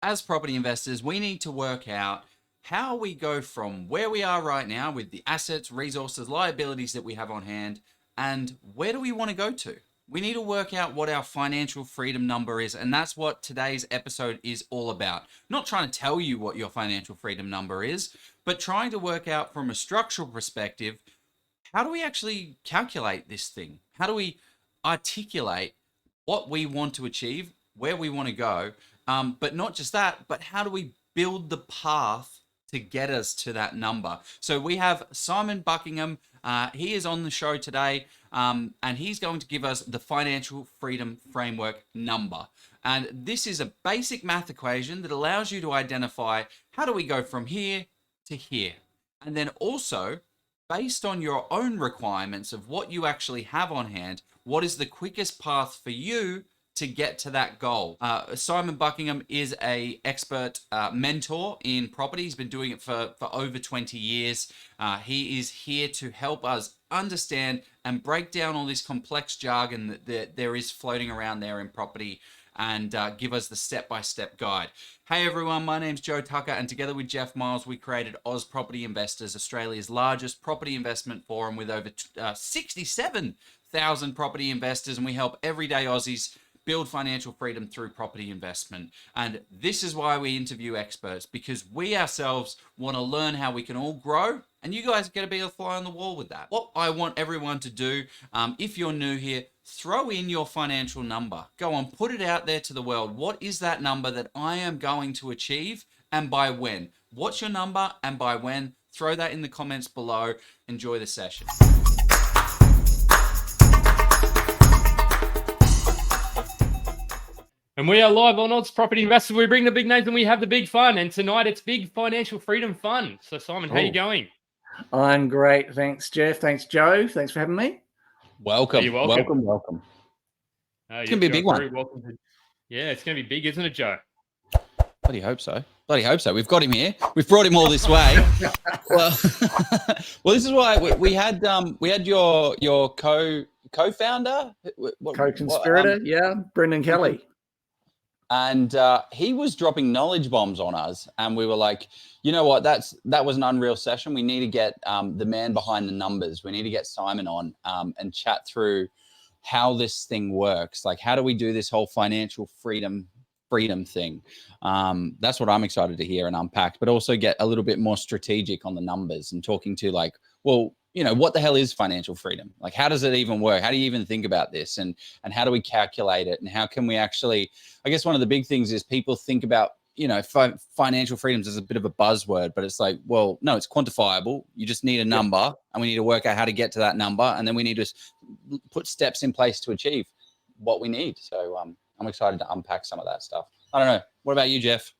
as property investors, we need to work out how we go from where we are right now with the assets, resources, liabilities that we have on hand, and where do we want to go to? We need to work out what our financial freedom number is, and that's what today's episode is all about. Not trying to tell you what your financial freedom number is, but trying to work out from a structural perspective, how do we actually calculate this thing? How do we articulate what we want to achieve, where we want to go? But not just that, but how do we build the path to get us to that number? So we have Simon Buckingham. He is on the show today, and he's going to give us the financial freedom framework number. And this is a basic math equation that allows you to identify how do we go from here to here. And then also, based on your own requirements of what you actually have on hand, what is the quickest path for you to get to that goal? Simon Buckingham is a expert mentor in property. He's been doing it for over 20 years. He is here to help us understand and break down all this complex jargon that there is floating around there in property, and give us the step-by-step guide. Hey everyone, my name's Joe Tucker, and together with Jeff Miles, we created Oz Property Investors, Australia's largest property investment forum with over 67,000 property investors, and we help everyday Aussies build financial freedom through property investment. And this is why we interview experts, because we ourselves want to learn how we can all grow, and you guys get to be a fly on the wall with that. What I want everyone to do, if you're new here, throw in your financial number. Go on, put it out there to the world. What is that number that I am going to achieve, and by when? What's your number and by when? Throw that in the comments below. Enjoy the session. And we are live on Oz Property Investors. We bring the big names and we have the big fun. And tonight it's Big Financial Freedom Fun. So Simon, how are you going? I'm great. Thanks, Jeff. Thanks, Joe. Thanks for having me. Welcome. You're welcome. Welcome. It's going to be a big one. Yeah, it's going to be big, isn't it, Joe? Bloody hope so. We've got him here. We've brought him all this way. well, this is why we had your co-founder, co-conspirator, Brendan Kelly. And he was dropping knowledge bombs on us, and we were like, you know what, that was an unreal session. We need to get the man behind the numbers. We need to get Simon on and chat through how this thing works. Like, how do we do this whole financial freedom thing? That's what I'm excited to hear and unpack, but also get a little bit more strategic on the numbers and talking to, like, well, you know, what the hell is financial freedom? Like, how does it even work? How do you even think about this? And how do we calculate it? And how can we actually, I guess one of the big things is people think about, you know, financial freedoms as a bit of a buzzword, but it's like, well, no, it's quantifiable. You just need a number, and we need to work out how to get to that number. And then we need to put steps in place to achieve what we need. So I'm excited to unpack some of that stuff. I don't know. What about you, Jeff?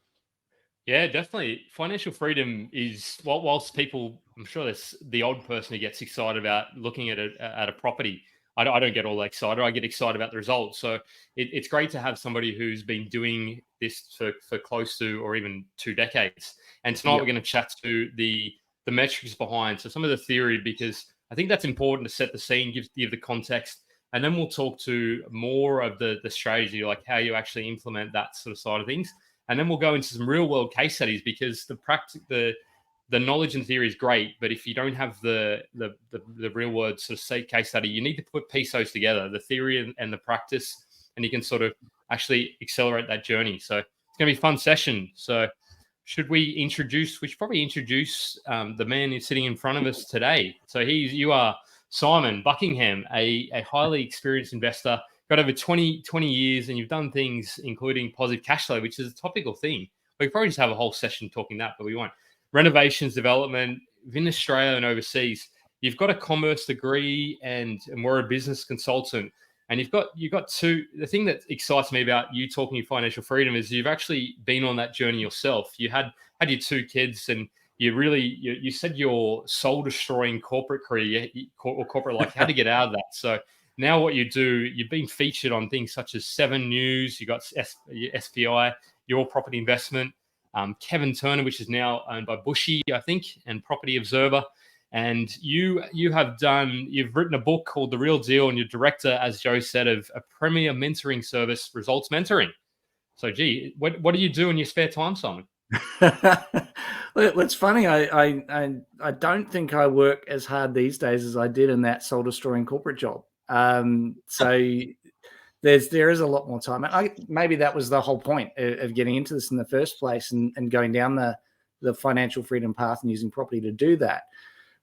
Yeah, definitely. Financial freedom is, whilst people, I'm sure there's the odd person who gets excited about looking at a property. I don't get all that excited. I get excited about the results. So it's great to have somebody who's been doing this for close to, or even 2 decades. And tonight we're going to chat to the metrics behind, so some of the theory, because I think that's important to set the scene, give the context. And then we'll talk to more of the strategy, like how you actually implement that sort of side of things. And then we'll go into some real world case studies, because the knowledge and theory is great, but if you don't have the real world sort of case study, you need to piece those together, the theory and the practice, and you can sort of actually accelerate that journey. So it's going to be a fun session. So we should probably introduce the man who's sitting in front of us today. So you are Simon Buckingham, a highly experienced investor, got over 20 years, and you've done things including positive cash flow, which is a topical theme. We could probably just have a whole session talking that, but we won't. Renovations, development in Australia and overseas. You've got a commerce degree, and we're a business consultant. And you've got two. The thing that excites me about you talking financial freedom is you've actually been on that journey yourself. You had your 2 kids, and you said your soul destroying corporate career or corporate life, you had to get out of that. So now what you do, you've been featured on things such as 7 News, you got SPI, Your Property Investment, Kevin Turner, which is now owned by Bushy, I think, and Property Observer. And you've written a book called The Real Deal, and you're director, as Joe said, of a premier mentoring service, Results Mentoring. So, gee, what do you do in your spare time, Simon? Well, it's funny. I don't think I work as hard these days as I did in that soul destroying corporate job. So there is a lot more time. Maybe that was the whole point of getting into this in the first place, and going down the financial freedom path and using property to do that,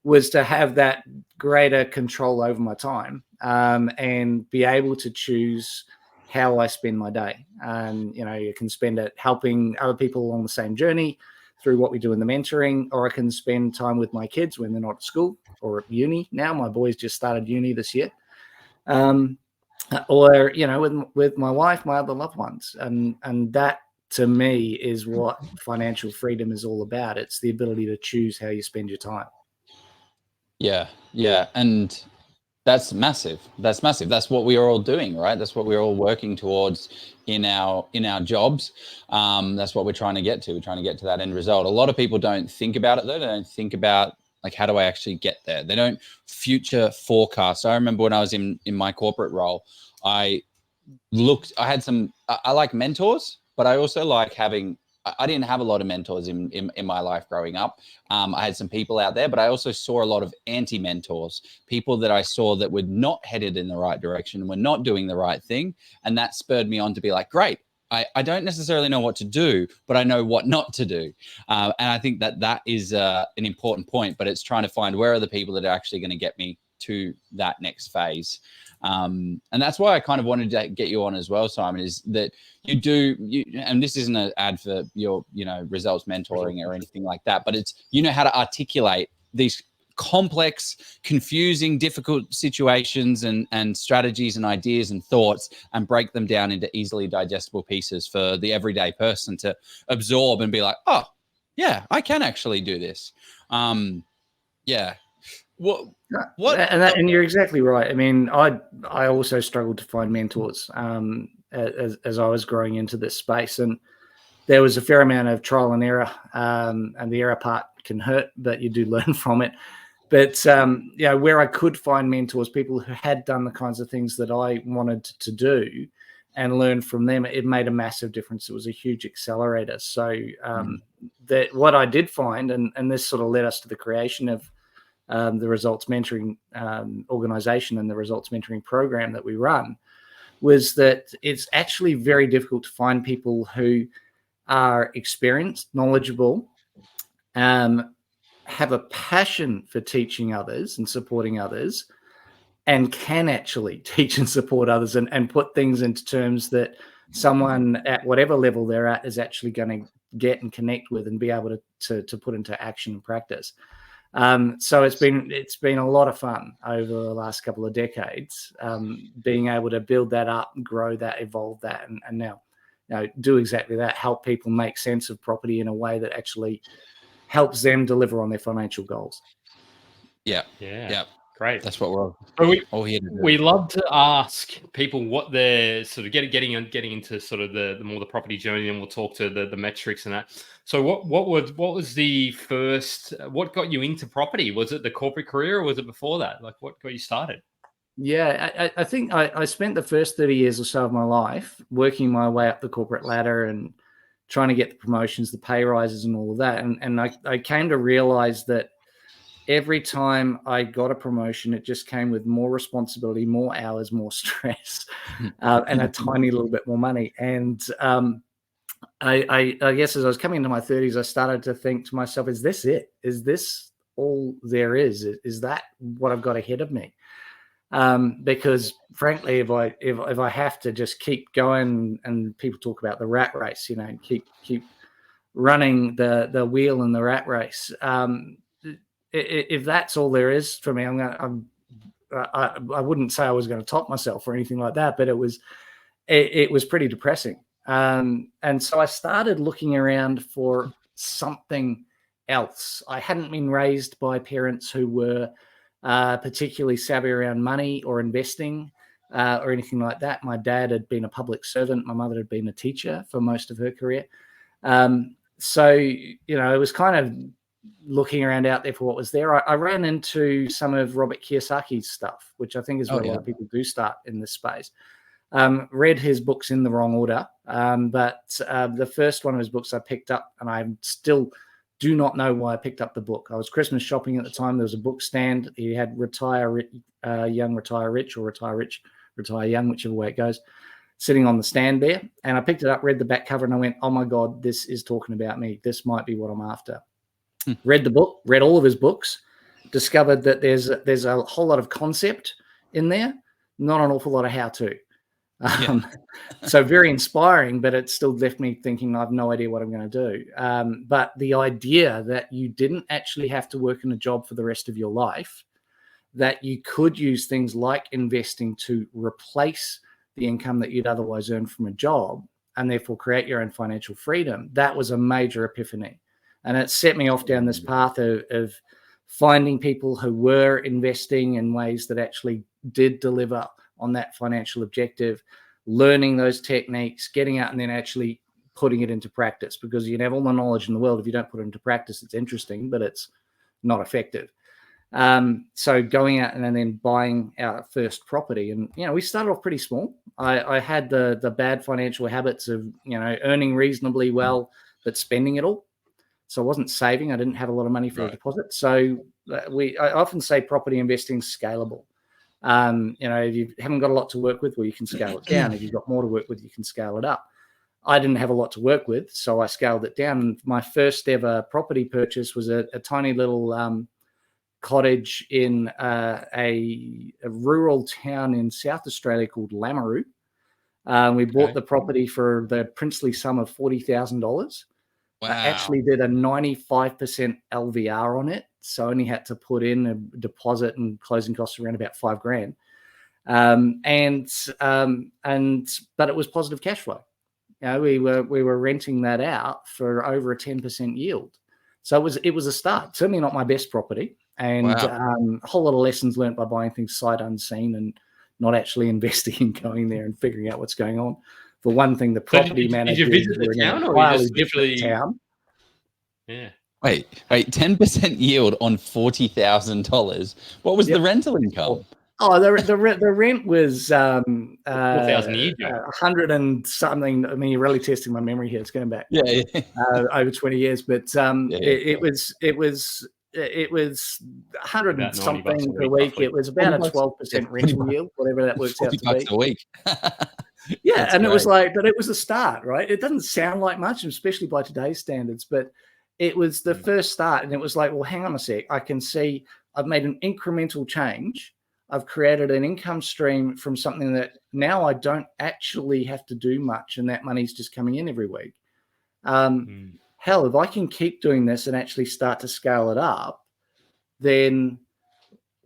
was to have that greater control over my time, and be able to choose how I spend my day. You can spend it helping other people along the same journey through what we do in the mentoring, or I can spend time with my kids when they're not at school or at uni. Now my boys just started uni this year. Or with my wife, my other loved ones, and that to me is what financial freedom is all about. It's the ability to choose how you spend your time. Yeah, and that's massive. That's what we are all doing, right? That's what we're all working towards in our jobs. That's what we're trying to get to. We're trying to get to that end result. A lot of people don't think about it though. They don't think about, like, how do I actually get there? They don't future forecast. I remember when I was in my corporate role, I like mentors, but I also like having, I didn't have a lot of mentors in my life growing up. I had some people out there, but I also saw a lot of anti-mentors, people that I saw that were not headed in the right direction, were not doing the right thing. And that spurred me on to be like, great, I don't necessarily know what to do, but I know what not to do. And I think that is an important point, but it's trying to find where are the people that are actually going to get me to that next phase. And that's why I kind of wanted to get you on as well, Simon, is that and this isn't an ad for your, results mentoring or anything like that, but it's, how to articulate these complex, confusing, difficult situations and strategies and ideas and thoughts, and break them down into easily digestible pieces for the everyday person to absorb and be like, oh yeah, I can actually do this. Yeah. And you're exactly right. I mean, I also struggled to find mentors as I was growing into this space, and there was a fair amount of trial and error, and the error part can hurt, but you do learn from it. But where I could find mentors, people who had done the kinds of things that I wanted to do, and learn from them, it made a massive difference. It was a huge accelerator. So that what I did find, and this sort of led us to the creation of the results mentoring organization and the results mentoring program that we run, was that it's actually very difficult to find people who are experienced, knowledgeable, have a passion for teaching others and supporting others, and can actually teach and support others and put things into terms that someone at whatever level they're at is actually going to get and connect with and be able to put into action and practice. So it's been a lot of fun over the last couple of decades, being able to build that up, grow that, evolve that, and now do exactly that, help people make sense of property in a way that actually helps them deliver on their financial goals. Yeah. Great. That's what we're all here to do. We love to ask people what they're sort of getting into sort of the more the property journey, and we'll talk to the metrics and that. So what was the first? What got you into property? Was it the corporate career, or was it before that? Like, what got you started? Yeah, I think I spent the first 30 years or so of my life working my way up the corporate ladder and trying to get the promotions, the pay rises, and all of that. And I came to realize that every time I got a promotion, it just came with more responsibility, more hours, more stress, and a tiny little bit more money. And I guess as I was coming into my 30s, I started to think to myself, is this it? Is this all there is? Is that what I've got ahead of me? Because frankly, if I have to just keep going, and people talk about the rat race, keep running the wheel in the rat race, if that's all there is for me, I wouldn't say I was going to top myself or anything like that, but it was pretty depressing. And so I started looking around for something else. I hadn't been raised by parents who were particularly savvy around money or investing or anything like that. My dad had been a public servant. My mother had been a teacher for most of her career. So, it was kind of looking around out there for what was there. I ran into some of Robert Kiyosaki's stuff, which I think is where a lot of people do start in this space. Read his books in the wrong order, but the first one of his books I picked up, and I still do not know why I picked up the book. I was Christmas shopping at the time. There was a book stand. He had Retire Young, Retire Rich, or Retire Rich, Retire Young, whichever way it goes, sitting on the stand there. And I picked it up, read the back cover, and I went, oh my God, this is talking about me. This might be what I'm after. Read the book, read all of his books, discovered that there's a whole lot of concept in there, not an awful lot of how-to. So very inspiring, but it still left me thinking I have no idea what I'm going to do. But the idea that you didn't actually have to work in a job for the rest of your life, that you could use things like investing to replace the income that you'd otherwise earn from a job and therefore create your own financial freedom, that was a major epiphany. And it set me off down this path of finding people who were investing in ways that actually did deliver on that financial objective, learning those techniques, getting out and then actually putting it into practice, because you can have all the knowledge in the world. If you don't put it into practice, it's interesting, but it's not effective. So going out and then buying our first property, and, we started off pretty small. I had the bad financial habits of, earning reasonably well, but spending it all. So I wasn't saving. I didn't have a lot of money for a deposit. So I often say property investing is scalable. If you haven't got a lot to work with, well, you can scale it down. If you've got more to work with, you can scale it up. I didn't have a lot to work with, so I scaled it down. My first ever property purchase was a tiny little cottage in a rural town in South Australia called Lameroo. We bought the property for the princely sum of $40,000. Wow. I actually did a 95% LVR on it, so I only had to put in a deposit and closing costs around about $5,000. But it was positive cash flow. We were renting that out for over a 10% yield. So it was a start. Certainly not my best property, and a whole lot of lessons learned by buying things sight unseen and not actually investing in going there and figuring out what's going on. For one thing, the property manager. Did you visit the town, or you just literally town? Yeah. Wait, 10% yield on $40,000. What was the rental income? Oh, the rent was 4,000 a year. 100 and something. I mean, you're really testing my memory here. It's going back over 20 years, but it was 100 and something per week. Roughly. It was about a 12% rental yield, whatever that works out to be. A week. Yeah, and great. It was but it was a start, right? It doesn't sound like much, especially by today's standards, but it was the first start, and it was like, well, hang on a sec. I can see I've made an incremental change. I've created an income stream from something that now I don't actually have to do much, and that money's just coming in every week. Hell, if I can keep doing this and actually start to scale it up, then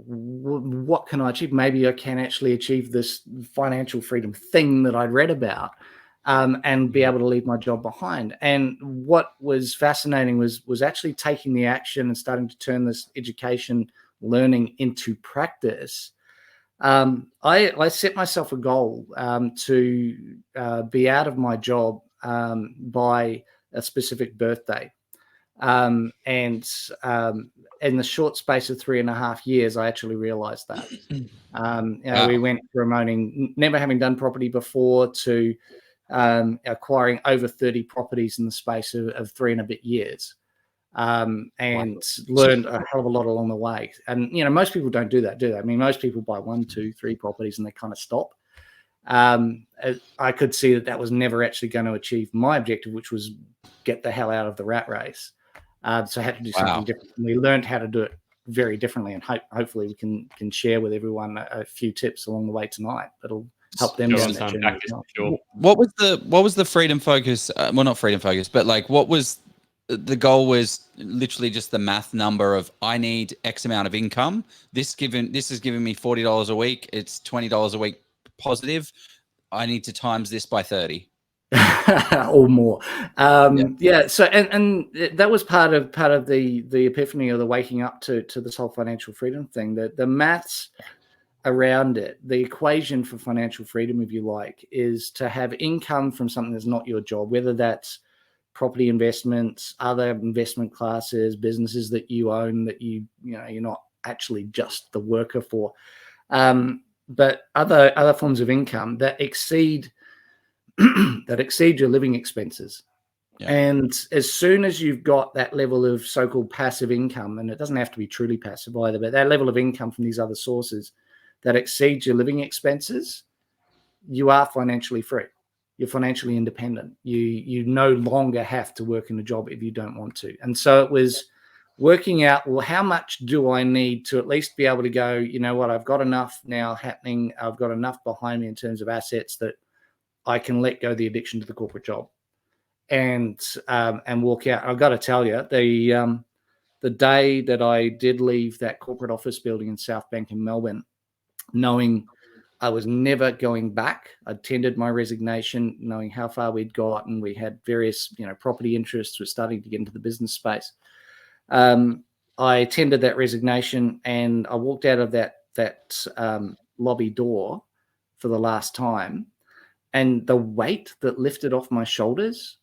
what can I achieve? Maybe I can actually achieve this financial freedom thing that I'd read about, and be able to leave my job behind. And what was fascinating was actually taking the action and starting to turn this education learning into practice. I set myself a goal to be out of my job by a specific birthday. And in the short space of 3.5 years, I actually realized that. We went from never having done property before to acquiring over 30 properties in the space of 3 and a bit years. And learned a hell of a lot along the way. And, most people don't do that, do they? I mean, most people buy 1, 2, 3 properties and they kind of stop. I could see that was never actually going to achieve my objective, which was get the hell out of the rat race. So I had to do something different. And we learned how to do it very differently. And hopefully we can share with everyone a few tips along the way tonight that'll help them down that journey. Sure. What was the freedom focus? Well, not freedom focus, but what was the goal? Was literally just the math number of I need X amount of income. This is giving me $40 a week. It's $20 a week positive. I need to times this by 30 or more. So and that was part of the epiphany or the waking up to this whole financial freedom thing. The maths around it, the equation for financial freedom, if you like, is to have income from something that's not your job, whether that's property investments, other investment classes, businesses that you own that you're not actually just the worker for. but other forms of income that exceed your living expenses. Yeah. And as soon as you've got that level of so-called passive income, and it doesn't have to be truly passive either, but that level of income from these other sources that exceeds your living expenses, you are financially free. You're financially independent. You no longer have to work in a job if you don't want to. And so it was working out, well, how much do I need to at least be able to go, you know what, I've got enough now happening. I've got enough behind me in terms of assets that I can let go the addiction to the corporate job and walk out. I've got to tell you, the day that I did leave that corporate office building in South Bank in Melbourne, knowing I was never going back, I tendered my resignation, knowing how far we'd got, and we had various, property interests. We're starting to get into the business space. I tendered that resignation, and I walked out of that lobby door for the last time, and the weight that lifted off my shoulders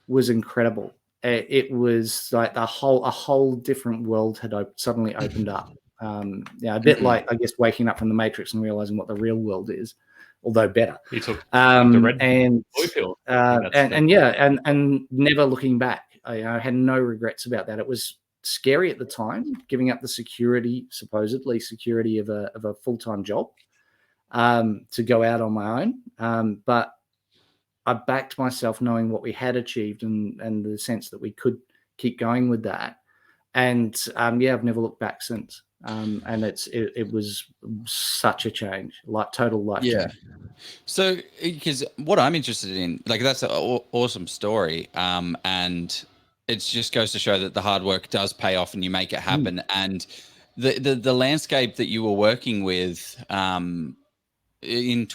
was incredible. It was like a whole different world had suddenly opened up. A bit like, I guess, waking up from the Matrix and realizing what the real world is, although better. You took the red And blue pill. and never looking back. I had no regrets about that. It was scary at the time, giving up the supposedly security of a full-time job to go out on my own. But I backed myself knowing what we had achieved and the sense that we could keep going with that. And I've never looked back since. And it was such a change, like total life change. So, because what I'm interested in, like, that's an awesome story. And it just goes to show that the hard work does pay off and you make it happen. And the landscape that you were working with in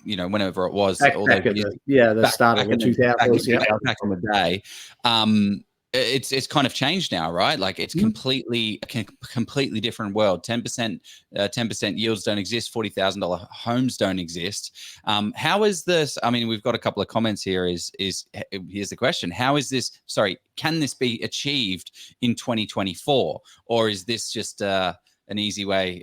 whenever it was, Back at the start of the 2000s. Back in the day, it's kind of changed now, right? Like it's completely different world. 10% yields don't exist. $40,000 homes don't exist. How is this? I mean, we've got a couple of comments here. Here's the question: how is this? Sorry, can this be achieved in 2024, or is this just an easy way?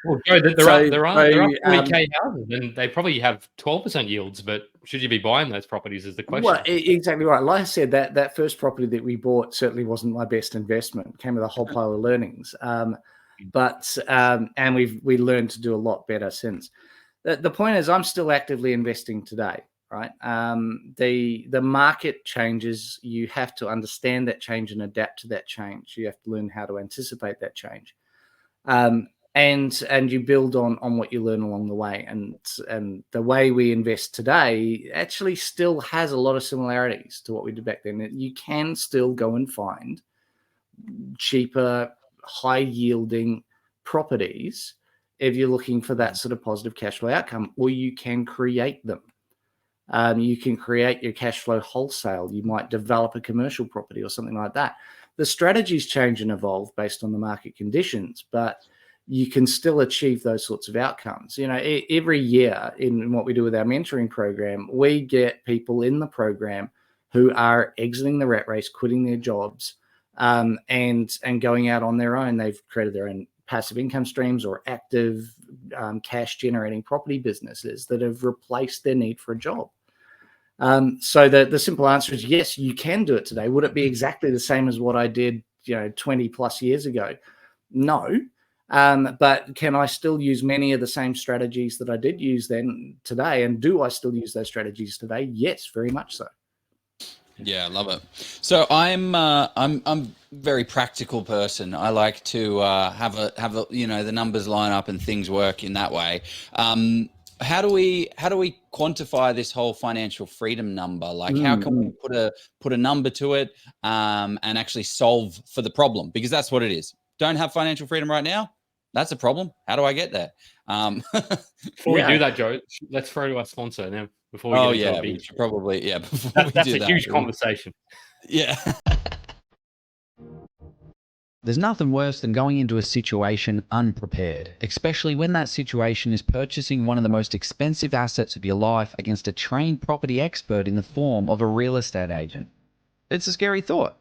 Well, Joe, there are 40K houses, and they probably have 12% yields. But should you be buying those properties? Is the question. Well, exactly right. Like I said, that first property that we bought certainly wasn't my best investment. It came with a whole pile of learnings, but we learned to do a lot better since. The point is, I'm still actively investing today. Right. The market changes. You have to understand that change and adapt to that change. You have to learn how to anticipate that change. And you build on what you learn along the way. And the way we invest today actually still has a lot of similarities to what we did back then. You can still go and find cheaper, high yielding properties if you're looking for that sort of positive cash flow outcome, or you can create them. You can create your cash flow wholesale. You might develop a commercial property or something like that. The strategies change and evolve based on the market conditions, but you can still achieve those sorts of outcomes. Every year in what we do with our mentoring program, we get people in the program who are exiting the rat race, quitting their jobs, and going out on their own. They've created their own passive income streams or active cash generating property businesses that have replaced their need for a job. So the simple answer is yes, you can do it today. Would it be exactly the same as what I did, 20 plus years ago? No. But can I still use many of the same strategies that I did use then today? And do I still use those strategies today? Yes, very much so. Yeah, I love it. So I'm a very practical person. I like to have a the numbers line up and things work in that way. How do we quantify this whole financial freedom number? Like, how can we put a number to it and actually solve for the problem? Because that's what it is. Don't have financial freedom right now. That's a problem. How do I get there? Before we do that, Joe, let's throw to our sponsor now. Before we get into a big, we should probably before that's we do a huge conversation. Yeah. There's nothing worse than going into a situation unprepared, especially when that situation is purchasing one of the most expensive assets of your life against a trained property expert in the form of a real estate agent. It's a scary thought.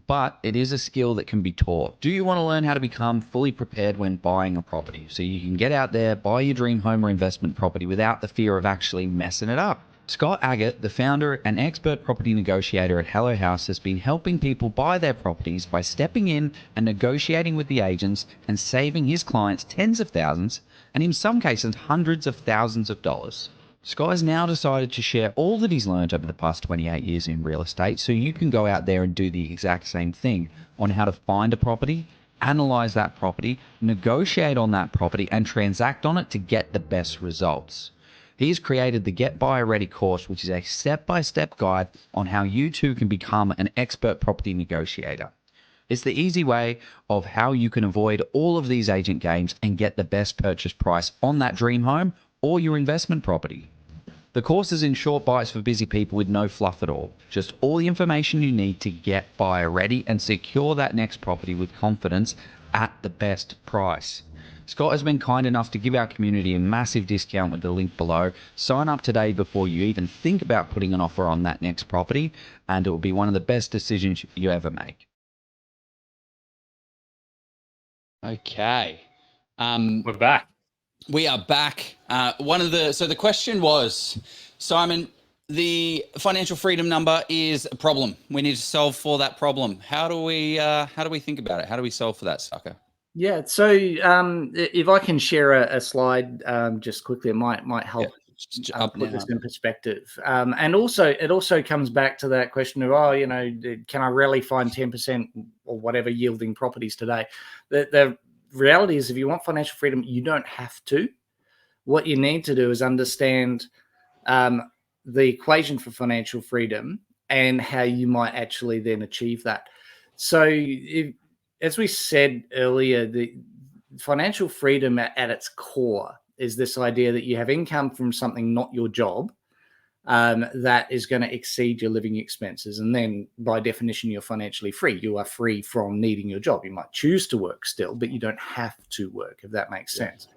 but it is a skill that can be taught. Do you want to learn how to become fully prepared when buying a property so you can get out there, buy your dream home or investment property without the fear of actually messing it up? Scott Agate, the founder and expert property negotiator at Hello House, has been helping people buy their properties by stepping in and negotiating with the agents and saving his clients tens of thousands, and in some cases hundreds of thousands of dollars. Scott has now decided to share all that he's learned over the past 28 years in real estate so you can go out there and do the exact same thing on how to find a property, analyze that property, negotiate on that property, and transact on it to get the best results. He's created the Get Buyer Ready course, which is a step-by-step guide on how you too can become an expert property negotiator. It's the easy way of how you can avoid all of these agent games and get the best purchase price on that dream home or your investment property. The course is in short bites for busy people with no fluff at all. Just all the information you need to get buyer ready and secure that next property with confidence at the best price. Scott has been kind enough to give our community a massive discount with the link below. Sign up today before you even think about putting an offer on that next property, and it will be one of the best decisions you ever make. Okay. We're back. We are back. So the question was, Simon, the financial freedom number is a problem. We need to solve for that problem. How do we think about it? How do we solve for that sucker? Yeah. So if I can share a slide just quickly, it might help put this in perspective. And also, it also comes back to that question of, can I really find 10% or whatever yielding properties today? The reality is, if you want financial freedom, you don't have to. What you need to do is understand the equation for financial freedom and how you might actually then achieve that. So as we said earlier, the financial freedom at its core is this idea that you have income from something not your job that is going to exceed your living expenses. And then by definition, you're financially free. You are free from needing your job. You might choose to work still, but you don't have to work, if that makes sense.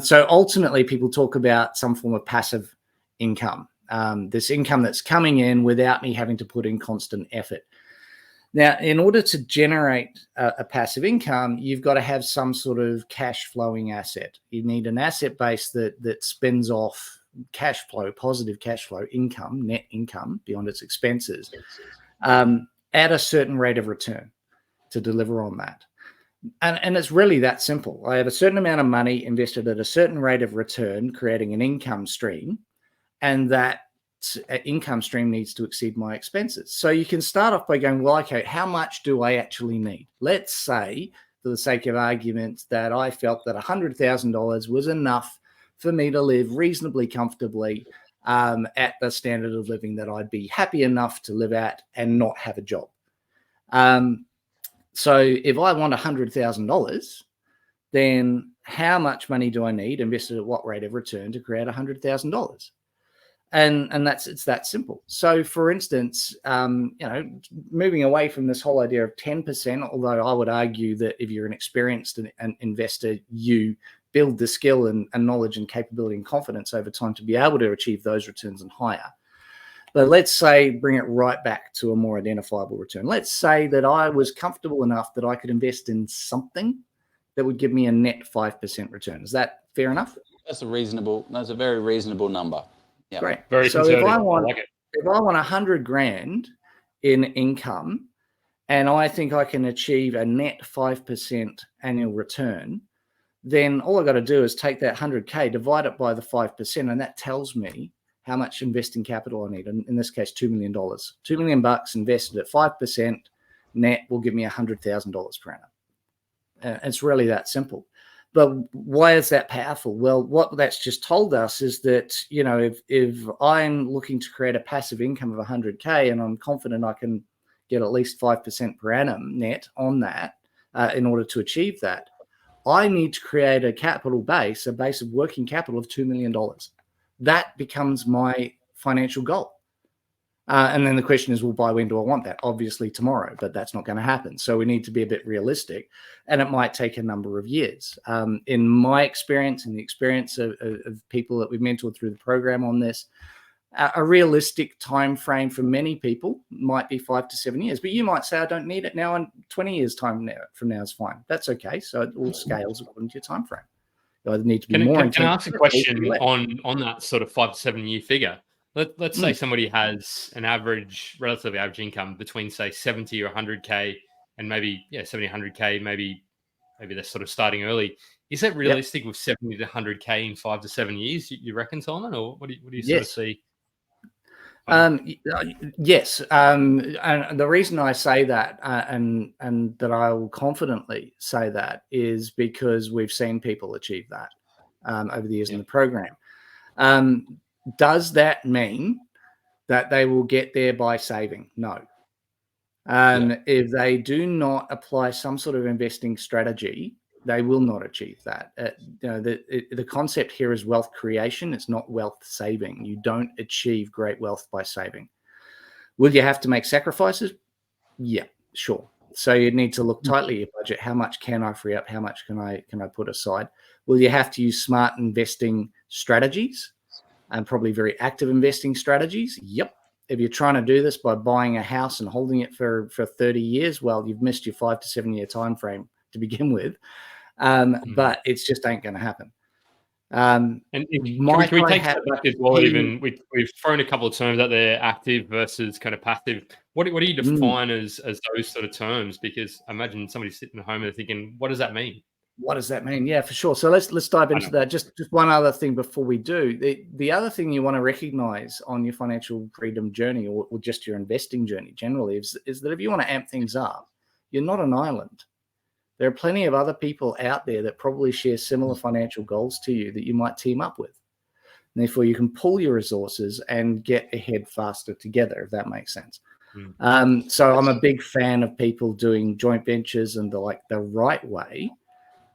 So ultimately, people talk about some form of passive income, this income that's coming in without me having to put in constant effort. Now, in order to generate a passive income, you've got to have some sort of cash flowing asset. You need an asset base that spins off cash flow, positive cash flow, income, net income beyond its expenses, at a certain rate of return to deliver on that. And it's really that simple. I have a certain amount of money invested at a certain rate of return, creating an income stream, and that income stream needs to exceed my expenses. So you can start off by going, well, okay, how much do I actually need? Let's say, for the sake of argument, that I felt that $100,000 was enough for me to live reasonably comfortably at the standard of living that I'd be happy enough to live at and not have a job. So if I want $100,000, then how much money do I need invested at what rate of return to create $100,000? And it's that simple. So for instance, moving away from this whole idea of 10%, although I would argue that if you're an experienced investor, you build the skill and knowledge and capability and confidence over time to be able to achieve those returns and higher. But let's say, bring it right back to a more identifiable return. Let's say that I was comfortable enough that I could invest in something that would give me a net 5% return. Is that fair enough? That's a very reasonable number. Yeah. Great. Very so conservative. I want like it. If I want 100 grand in income and I think I can achieve a net 5% annual return, then all I got to do is take that 100K, divide it by the 5%, and that tells me how much investing capital I need. And in this case, $2 million. $2 million invested at 5% net will give me $100,000 per annum. It's really that simple. But why is that powerful? Well, what that's just told us is that, if I'm looking to create a passive income of 100K and I'm confident I can get at least 5% per annum net on that in order to achieve that, I need to create a capital base, a base of working capital of $2 million. That becomes my financial goal. And then the question is, well, by when do I want that? Obviously tomorrow, but that's not going to happen. So we need to be a bit realistic, and it might take a number of years. In my experience, in the experience of people that we've mentored through the program on this, A realistic time frame for many people might be 5 to 7 years, but you might say, I don't need it now, and 20 years time from now is fine. That's okay. So it all scales according to your time frame. You either need to be more Can I ask a intense question on that sort of 5 to 7 year figure? Let's say somebody has an relatively average income between, say, 70 or 100K and maybe 70, 100K, maybe they're sort of starting early. Is that realistic with 70 to 100K in 5 to 7 years? You reckon, Solomon, or what do you sort of see? Yes. And the reason I say that and that I will confidently say that is because we've seen people achieve that over the years in the program. Does that mean that they will get there by saving? No. If they do not apply some sort of investing strategy, they will not achieve that. The concept here is wealth creation. It's not wealth saving. You don't achieve great wealth by saving. Will you have to make sacrifices? Yeah, sure. So you need to look tightly at your budget. How much can I free up? How much can I put aside? Will you have to use smart investing strategies and probably very active investing strategies? Yep. If you're trying to do this by buying a house and holding it for 30 years, well, you've missed your 5 to 7 year time frame to begin with. But it's just ain't going to happen. And can we take that back as well? Even we've thrown a couple of terms out there: active versus kind of passive. What do you define as those sort of terms? Because I imagine somebody sitting at home and thinking, "What does that mean?" What does that mean? Yeah, for sure. So let's dive into that. Just one other thing before we do. The other thing you want to recognize on your financial freedom journey, or just your investing journey generally, is that if you want to amp things up, you're not an island. There are plenty of other people out there that probably share similar financial goals to you that you might team up with. And therefore, you can pool your resources and get ahead faster together, if that makes sense. So I'm a big fan of people doing joint ventures and the right way,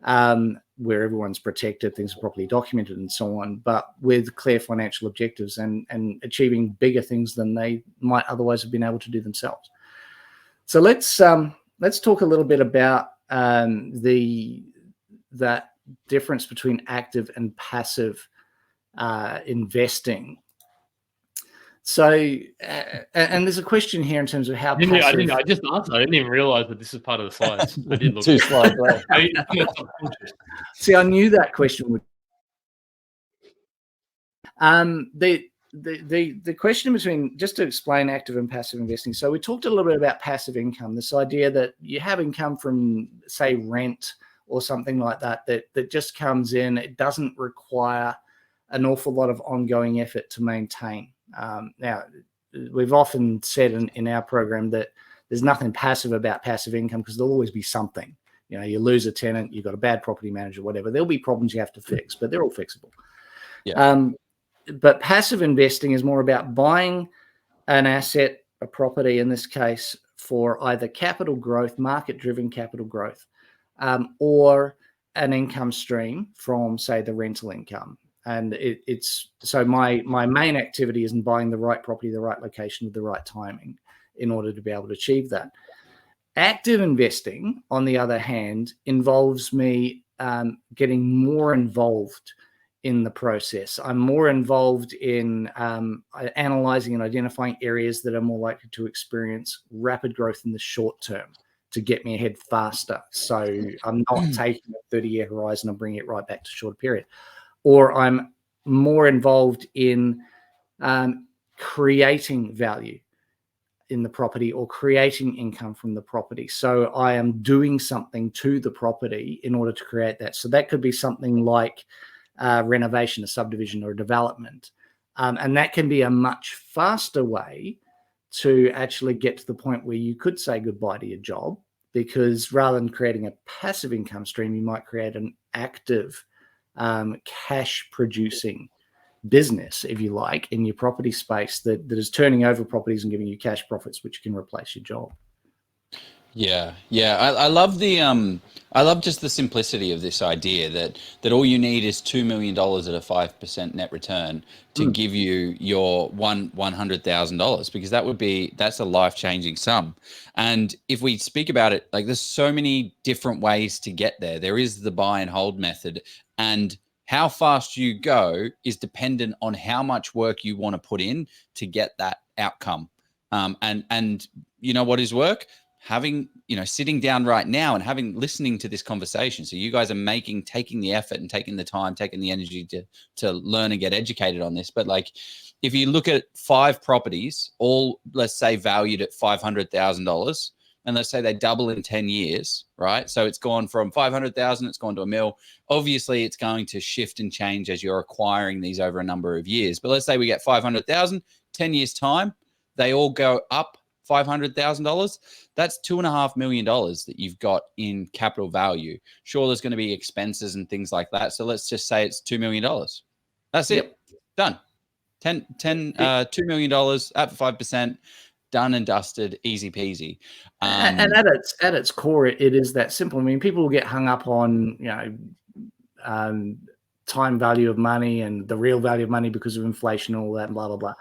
where everyone's protected, things are properly documented and so on, but with clear financial objectives and achieving bigger things than they might otherwise have been able to do themselves. So let's talk a little bit about that difference between active and passive investing. So, and there's a question here in terms of how passive. I just answered. I didn't even realize that this is part of the slides. I did look. 2 slides. See, I knew that question would. The question between, just to explain active and passive investing. So we talked a little bit about passive income, this idea that you have income from, say, rent or something like that just comes in. It doesn't require an awful lot of ongoing effort to maintain. Now, we've often said in our program that there's nothing passive about passive income because there'll always be something. You know, you lose a tenant, you've got a bad property manager, whatever. There'll be problems you have to fix, but they're all fixable. Yeah. But passive investing is more about buying an asset, a property in this case, for either capital growth, market-driven capital growth, or an income stream from, say, the rental income. And it's so my main activity is in buying the right property, the right location with the right timing in order to be able to achieve that. Active investing, on the other hand, involves me getting more involved in the process. I'm more involved in analyzing and identifying areas that are more likely to experience rapid growth in the short term to get me ahead faster. So I'm not taking a 30-year horizon and bringing it right back to shorter period. Or I'm more involved in creating value in the property or creating income from the property. So I am doing something to the property in order to create that. So that could be something like renovation, a subdivision, or a development. And that can be a much faster way to actually get to the point where you could say goodbye to your job, because rather than creating a passive income stream, you might create an active cash producing business, if you like, in your property space that is turning over properties and giving you cash profits, which can replace your job. Yeah. I love I love just the simplicity of this idea that all you need is $2 million at a 5% net return to give you your $100,000, because that's a life-changing sum. And if we speak about it, like, there's so many different ways to get there. There is the buy and hold method, and how fast you go is dependent on how much work you want to put in to get that outcome. And you know what is work? Having, sitting down right now and listening to this conversation. So you guys are taking the effort and taking the time, taking the energy to learn and get educated on this. But like, if you look at 5 properties, all, let's say, valued at $500,000, and let's say they double in 10 years, right? So it's gone from 500,000, it's gone to $1 million. Obviously, it's going to shift and change as you're acquiring these over a number of years. But let's say we get 500,000, 10 years time, they all go up $500,000. That's $2.5 million that you've got in capital value. Sure, there's going to be expenses and things like that. So let's just say it's $2 million. That's it. Yep. Done. $2 million at 5%. Done and dusted, easy peasy. And at its core, it is that simple. I mean, people will get hung up on time value of money and the real value of money because of inflation and all that, and blah blah blah.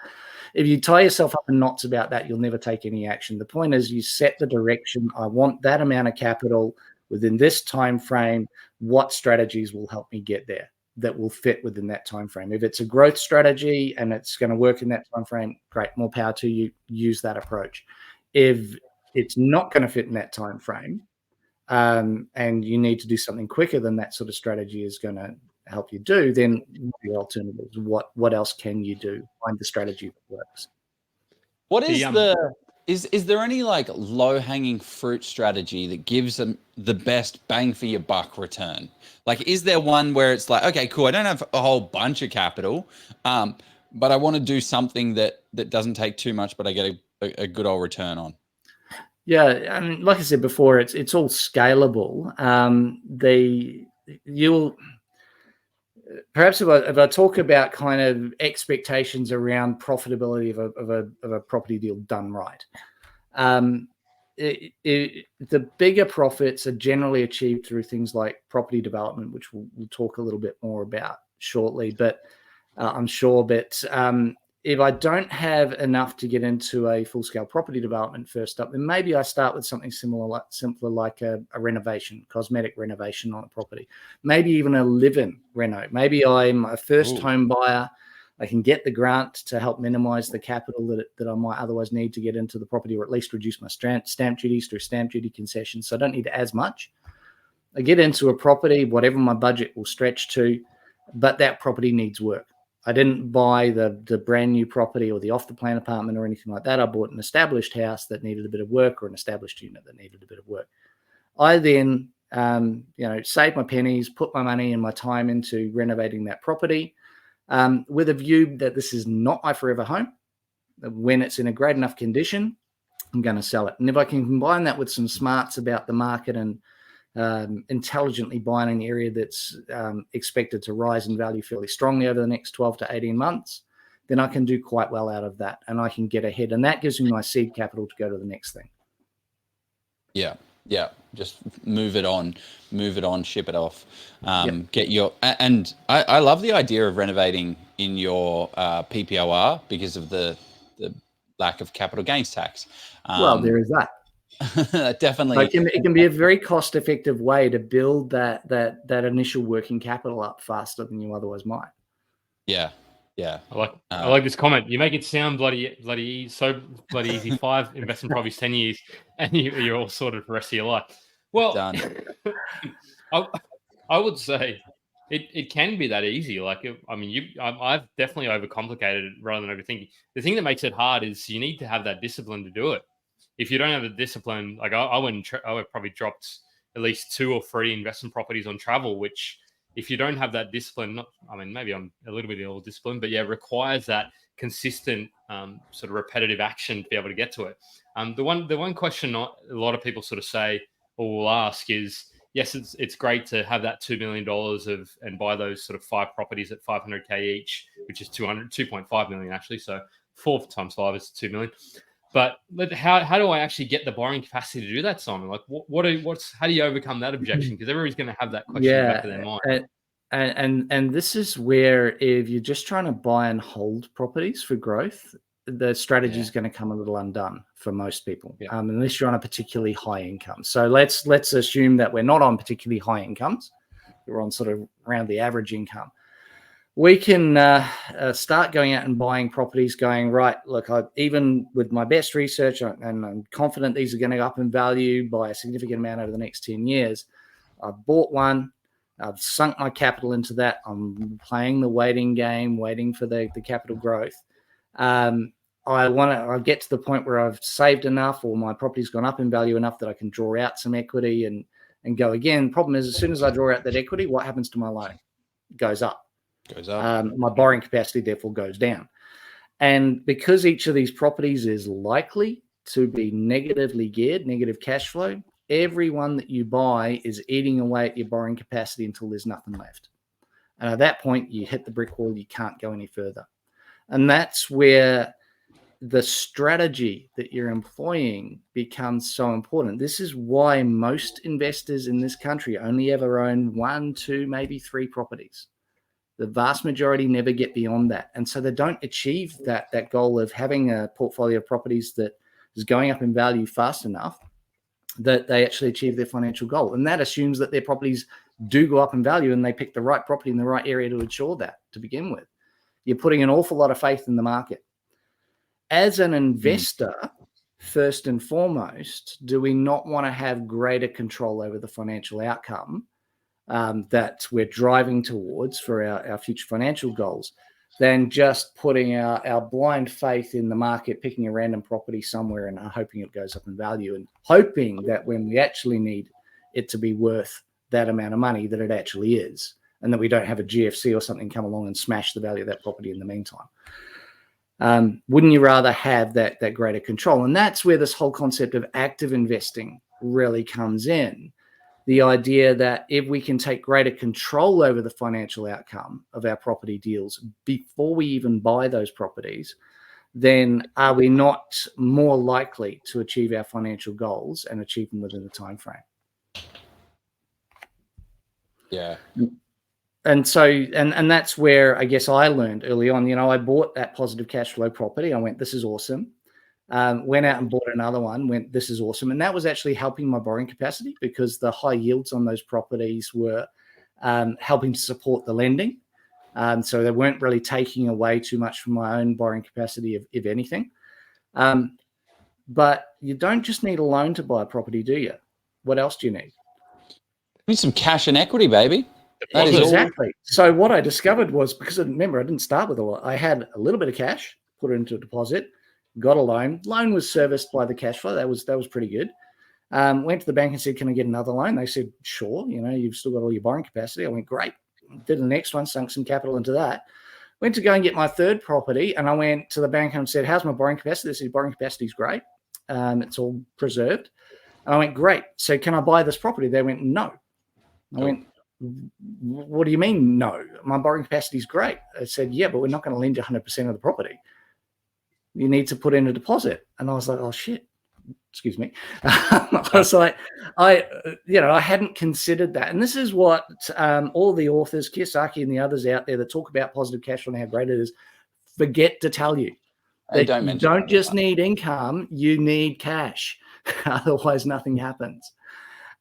If you tie yourself up in knots about that, you'll never take any action. The point is, you set the direction. I want that amount of capital within this time frame. What strategies will help me get there that will fit within that time frame? If it's a growth strategy and it's going to work in that time frame, great, more power to you. Use that approach. If it's not going to fit in that time frame, and you need to do something quicker than that sort of strategy is going to help you do, then what are the alternatives? What else can you do? Find the strategy that works. What is is there any like low-hanging fruit strategy that gives them the best bang for your buck return? Like, is there one where it's like, okay, cool, I don't have a whole bunch of capital, but I want to do something that doesn't take too much, but I get a good old return on? Yeah, I mean, like I said before, it's all scalable. Perhaps if I talk about kind of expectations around profitability of a property deal done right, the bigger profits are generally achieved through things like property development, which we'll talk a little bit more about shortly. But I'm sure. But if I don't have enough to get into a full-scale property development first up, then maybe I start with something simpler like a renovation, cosmetic renovation on a property. Maybe even a live-in reno. Maybe I'm a first home buyer. I can get the grant to help minimize the capital that I might otherwise need to get into the property, or at least reduce my stamp duties through stamp duty concessions. So I don't need as much. I get into a property, whatever my budget will stretch to, but that property needs work. I didn't buy the brand new property or the off the plan apartment or anything like that. I bought an established house that needed a bit of work, or an established unit that needed a bit of work. I then, save my pennies, put my money and my time into renovating that property, with a view that this is not my forever home. When it's in a great enough condition, I'm going to sell it. And if I can combine that with some smarts about the market and intelligently buying an area that's expected to rise in value fairly strongly over the next 12 to 18 months, then I can do quite well out of that, and I can get ahead. And that gives me my seed capital to go to the next thing. Yeah. Just move it on, ship it off. Get your, and I love the idea of renovating in your PPOR because of the lack of capital gains tax. Well, there is that. Definitely. It can be a very cost-effective way to build that initial working capital up faster than you otherwise might. Yeah. I like this comment. You make it sound bloody so bloody easy. 5 investment properties, 10 years, and you're all sorted for the rest of your life. Well, done. I would say it can be that easy. Like, I've definitely overcomplicated it rather than overthinking. The thing that makes it hard is you need to have that discipline to do it. If you don't have the discipline, like I probably dropped at least 2 or 3 investment properties on travel, which, if you don't have that discipline, maybe I'm a little bit ill disciplined, but yeah, requires that consistent sort of repetitive action to be able to get to it. The one question a lot of people sort of say or will ask is, yes, it's great to have that $2 million and buy those sort of 5 properties at $500K each, which is 2.5 million actually. So 4 times 5 is 2 million. But how do I actually get the borrowing capacity to do that, Simon? Like, how do you overcome that objection? Because everybody's going to have that question in the back of their mind. And this is where, if you're just trying to buy and hold properties for growth, the strategy is going to come a little undone for most people, unless you're on a particularly high income. So let's assume that we're not on particularly high incomes. we're on sort of around the average income. We can start going out and buying properties going, right, look, even with my best research, and I'm confident these are going to go up in value by a significant amount over the next 10 years. I've bought one. I've sunk my capital into that. I'm playing the waiting game, waiting for the capital growth. I get to the point where I've saved enough, or my property's gone up in value enough that I can draw out some equity and go again. Problem is, as soon as I draw out that equity, what happens to my loan? It goes up. My borrowing capacity therefore goes down. And because each of these properties is likely to be negatively geared, negative cash flow, every one that you buy is eating away at your borrowing capacity until there's nothing left. And at that point, you hit the brick wall. You can't go any further. And that's where the strategy that you're employing becomes so important. This is why most investors in this country only ever own 1, 2, maybe 3 properties. The vast majority never get beyond that. And so they don't achieve that goal of having a portfolio of properties that is going up in value fast enough that they actually achieve their financial goal. And that assumes that their properties do go up in value and they pick the right property in the right area to ensure that to begin with. You're putting an awful lot of faith in the market. As an investor, first and foremost, do we not want to have greater control over the financial outcome that we're driving towards for our future financial goals than just putting our blind faith in the market, picking a random property somewhere and hoping it goes up in value and hoping that when we actually need it to be worth that amount of money, that it actually is, and that we don't have a GFC or something come along and smash the value of that property in the meantime. Wouldn't you rather have that greater control? And that's where this whole concept of active investing really comes in. The idea that if we can take greater control over the financial outcome of our property deals before we even buy those properties, then are we not more likely to achieve our financial goals and achieve them within the time frame? Yeah. And so, and that's where I guess I learned early on, I bought that positive cash flow property. I went, this is awesome. Went out and bought another one, went, this is awesome. And that was actually helping my borrowing capacity because the high yields on those properties were helping to support the lending. So they weren't really taking away too much from my own borrowing capacity, if anything. But you don't just need a loan to buy a property, do you? What else do you need? Need some cash and equity, baby. That is exactly. So what I discovered was, because remember, I didn't start with a lot. I had a little bit of cash, put it into a deposit, got a loan. Loan was serviced by the cash flow. That was pretty good. Went to the bank and said, can I get another loan? They said, sure. You've still got all your borrowing capacity. I went, great. Did the next one, sunk some capital into that. Went to go and get my third property, and I went to the bank and said, how's my borrowing capacity? They said, borrowing capacity is great. It's all preserved. And I went, great. So can I buy this property? They went, no. I went, what do you mean, no? My borrowing capacity is great. I said, yeah, but we're not going to lend you 100% of the property. You need to put in a deposit. And I was like, oh, shit. Excuse me. I was like, I hadn't considered that. And this is what all the authors, Kiyosaki and the others out there that talk about positive cash flow and how great it is, forget to tell you. You don't just need income, you need cash. Otherwise, nothing happens.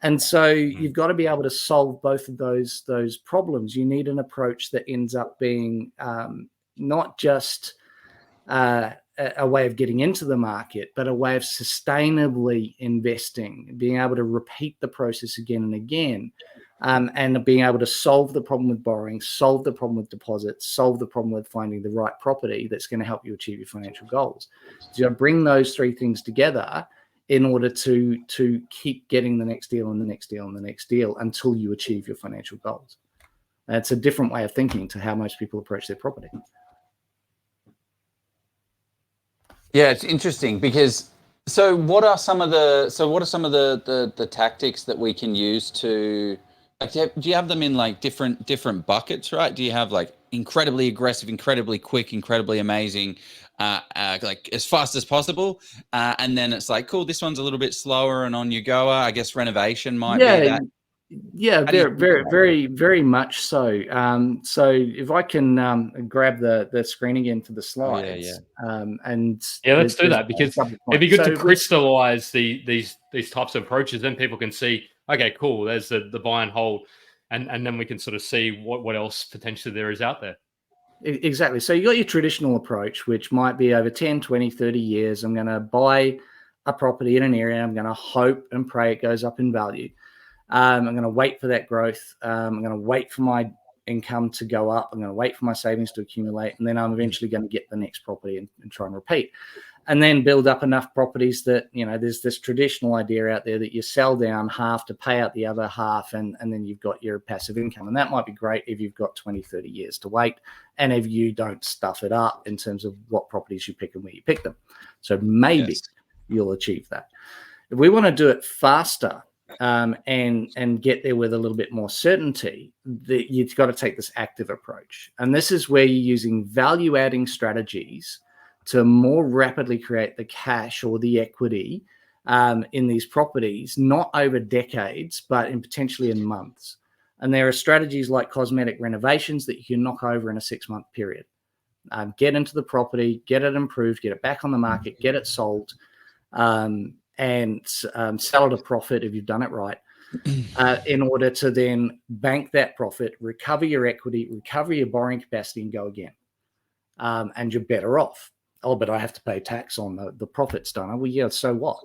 And so you've got to be able to solve both of those problems. You need an approach that ends up being not just a way of getting into the market, but a way of sustainably investing, being able to repeat the process again and again, and being able to solve the problem with borrowing, solve the problem with deposits, solve the problem with finding the right property that's going to help you achieve your financial goals. So you bring those 3 things together in order to keep getting the next deal and the next deal and the next deal until you achieve your financial goals. It's a different way of thinking to how most people approach their property. Yeah, it's interesting because what are some of the tactics that we can use to, like, do you have them in like different buckets, right? Do you have like incredibly aggressive, incredibly quick, incredibly amazing, like as fast as possible, and then it's like, cool, this one's a little bit slower and on you go. I guess renovation might be that. Yeah, very, very much so. So if I can grab the screen again for the slides. Let's do that, because it'd be good to crystallize these types of approaches. Then people can see, okay, cool, there's the buy and hold. and then we can sort of see what else potentially there is out there. Exactly. So you got your traditional approach, which might be over 10, 20, 30 years. I'm going to buy a property in an area. I'm going to hope and pray it goes up in value. I'm going to wait for that growth. I'm going to wait for my income to go up. I'm going to wait for my savings to accumulate. And then I'm eventually going to get the next property and try and repeat. And then build up enough properties that, there's this traditional idea out there that you sell down half to pay out the other half, and then you've got your passive income. And that might be great if you've got 20, 30 years to wait, and if you don't stuff it up in terms of what properties you pick and where you pick them. So maybe you'll achieve that. If we want to do it faster and get there with a little bit more certainty, you've got to take this active approach. And this is where you're using value-adding strategies to more rapidly create the cash or the equity in these properties, not over decades, but potentially in months. And there are strategies like cosmetic renovations that you can knock over in a 6-month period. Get into the property, get it improved, get it back on the market, get it sold, and sell at a profit if you've done it right, in order to then bank that profit, recover your equity, recover your borrowing capacity, and go again. And you're better off. Oh, but I have to pay tax on the profits, don't I? Well, yeah, so what?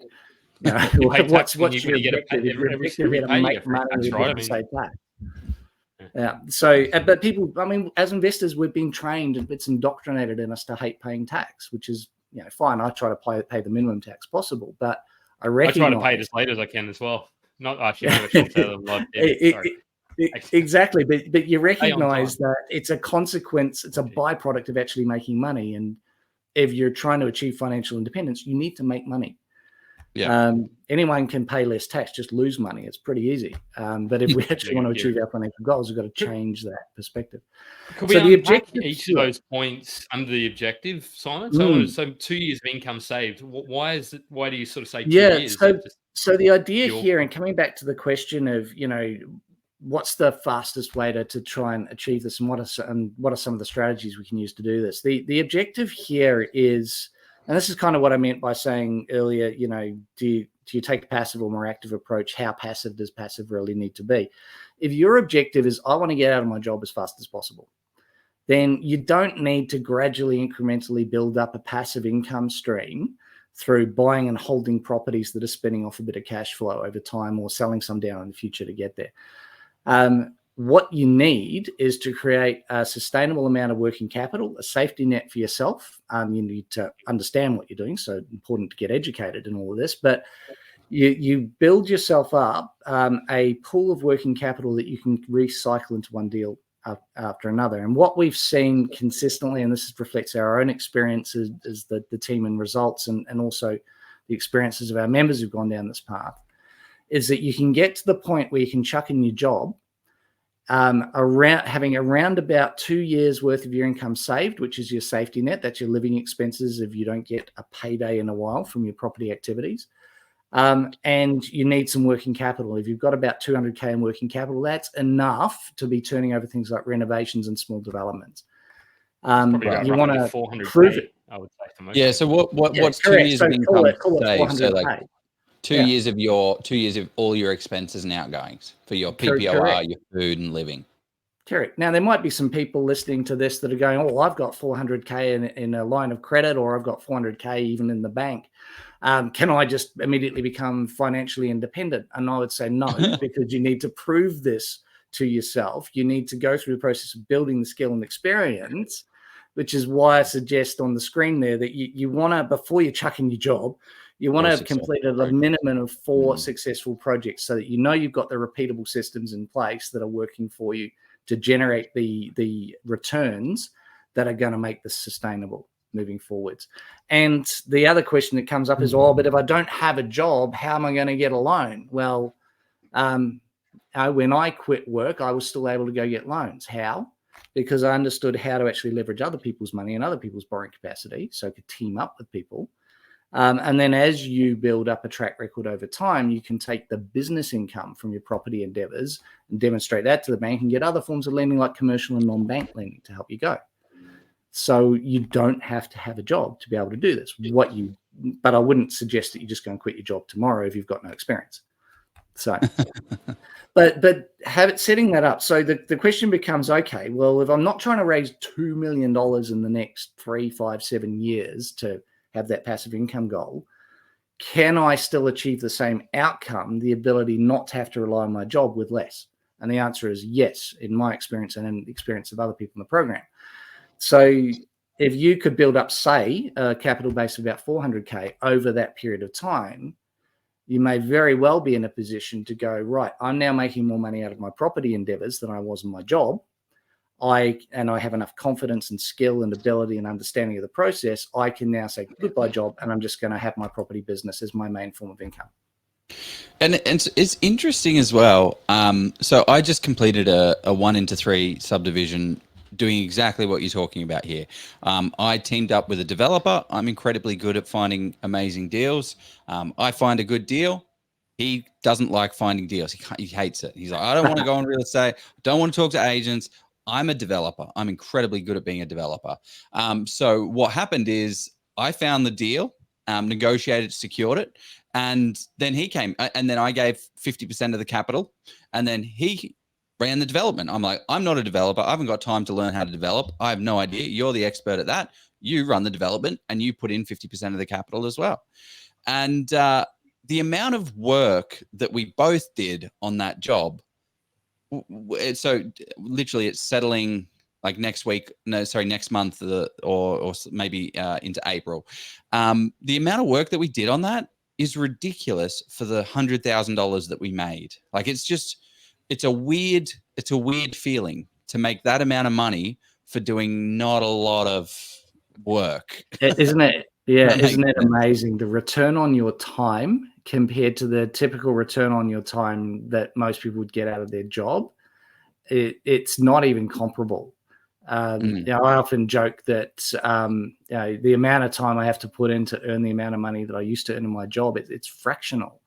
What's your objective? Your objective is to make money and save tax. Yeah. So, but people, as investors, we've been trained, it's indoctrinated in us to hate paying tax, which is, fine. I try to pay the minimum tax possible, but I recognize... I try to pay it as late as I can as well. Not actually, I shouldn't say them live. Exactly, but you recognize that it's a consequence, it's a byproduct of actually making money. And if you're trying to achieve financial independence, you need to make money. Yeah. Anyone can pay less tax, just lose money. It's pretty easy. But if we actually want to achieve our financial goals, we've got to change that perspective. Could we unpack each of those points under the objective, Simon? So 2 years of income saved. Why do you sort of say 2 years? So the idea here, and coming back to the question of, what's the fastest way to try and achieve this, and what are some of the strategies we can use to do this? The objective here is, and this is kind of what I meant by saying earlier, do you take a passive or more active approach? How passive does passive really need to be? If your objective is, I want to get out of my job as fast as possible, then you don't need to gradually, incrementally build up a passive income stream through buying and holding properties that are spinning off a bit of cash flow over time, or selling some down in the future to get there. What you need is to create a sustainable amount of working capital, a safety net for yourself. You need to understand what you're doing, so important to get educated in all of this. But you build yourself up a pool of working capital that you can recycle into one deal after another. And what we've seen consistently, and this reflects our own experiences as the team and results, and also the experiences of our members who've gone down this path, is that you can get to the point where you can chuck in your job, having around about 2 years worth of your income saved, which is your safety net. That's your living expenses if you don't get a payday in a while from your property activities. And you need some working capital. If you've got about 200K in working capital, that's enough to be turning over things like renovations and small developments. You want to prove it. I would say for most. Yeah. So what's 2 years of income saved? So like 2 years of 2 years of all your expenses and outgoings for your PPOR, your food and living. Correct. Now, there might be some people listening to this that are going, oh, I've got 400K in a line of credit, or I've got 400K even in the bank. Can I just immediately become financially independent? And I would say no, because you need to prove this to yourself. You need to go through the process of building the skill and experience, which is why I suggest on the screen there that you want to, before you chuck in your job, you want to have completed a minimum of 4 successful projects, so that you know you've got the repeatable systems in place that are working for you to generate the returns that are going to make this sustainable moving forwards. And the other question that comes up is, oh, but if I don't have a job, how am I going to get a loan? Well, when I quit work, I was still able to go get loans. How? Because I understood how to actually leverage other people's money and other people's borrowing capacity, so I could team up with people. And then as you build up a track record over time, you can take the business income from your property endeavors and demonstrate that to the bank and get other forms of lending like commercial and non-bank lending to help you go. So you don't have to have a job to be able to do this. But I wouldn't suggest that you just go and quit your job tomorrow if you've got no experience. So, setting that up. So the question becomes, okay, well, if I'm not trying to raise $2 million in the next 3, 5, 7 years to have that passive income goal, can I still achieve the same outcome, the ability not to have to rely on my job with less? And the answer is yes, in my experience and in the experience of other people in the program. So if you could build up, say, a capital base of about 400K over that period of time, you may very well be in a position to go, right, I'm now making more money out of my property endeavors than I was in my job. I have enough confidence and skill and ability and understanding of the process. I can now say goodbye job, and I'm just going to have my property business as my main form of income. And it's interesting as well. So I just completed a 1-3 subdivision doing exactly what you're talking about here. I teamed up with a developer. I'm incredibly good at finding amazing deals. I find a good deal. He doesn't like finding deals. He hates it. He's like, I don't want to go on real estate. I don't want to talk to agents. I'm a developer. I'm incredibly good at being a developer. So what happened is I found the deal, negotiated, secured it. And then he came, and then I gave 50% of the capital, and then he ran the development. I'm like, I'm not a developer. I haven't got time to learn how to develop. I have no idea. You're the expert at that. You run the development, and you put in 50% of the capital as well. And the amount of work that we both did on that job, so literally it's settling like next month, or maybe into April. The amount of work that we did on that is ridiculous for the $100,000 that we made. Like, it's a weird feeling to make that amount of money for doing not a lot of work. Isn't it? Yeah, isn't it amazing? The return on your time compared to the typical return on your time that most people would get out of their job, it's not even comparable. I often joke that the amount of time I have to put in to earn the amount of money that I used to earn in my job, it's fractional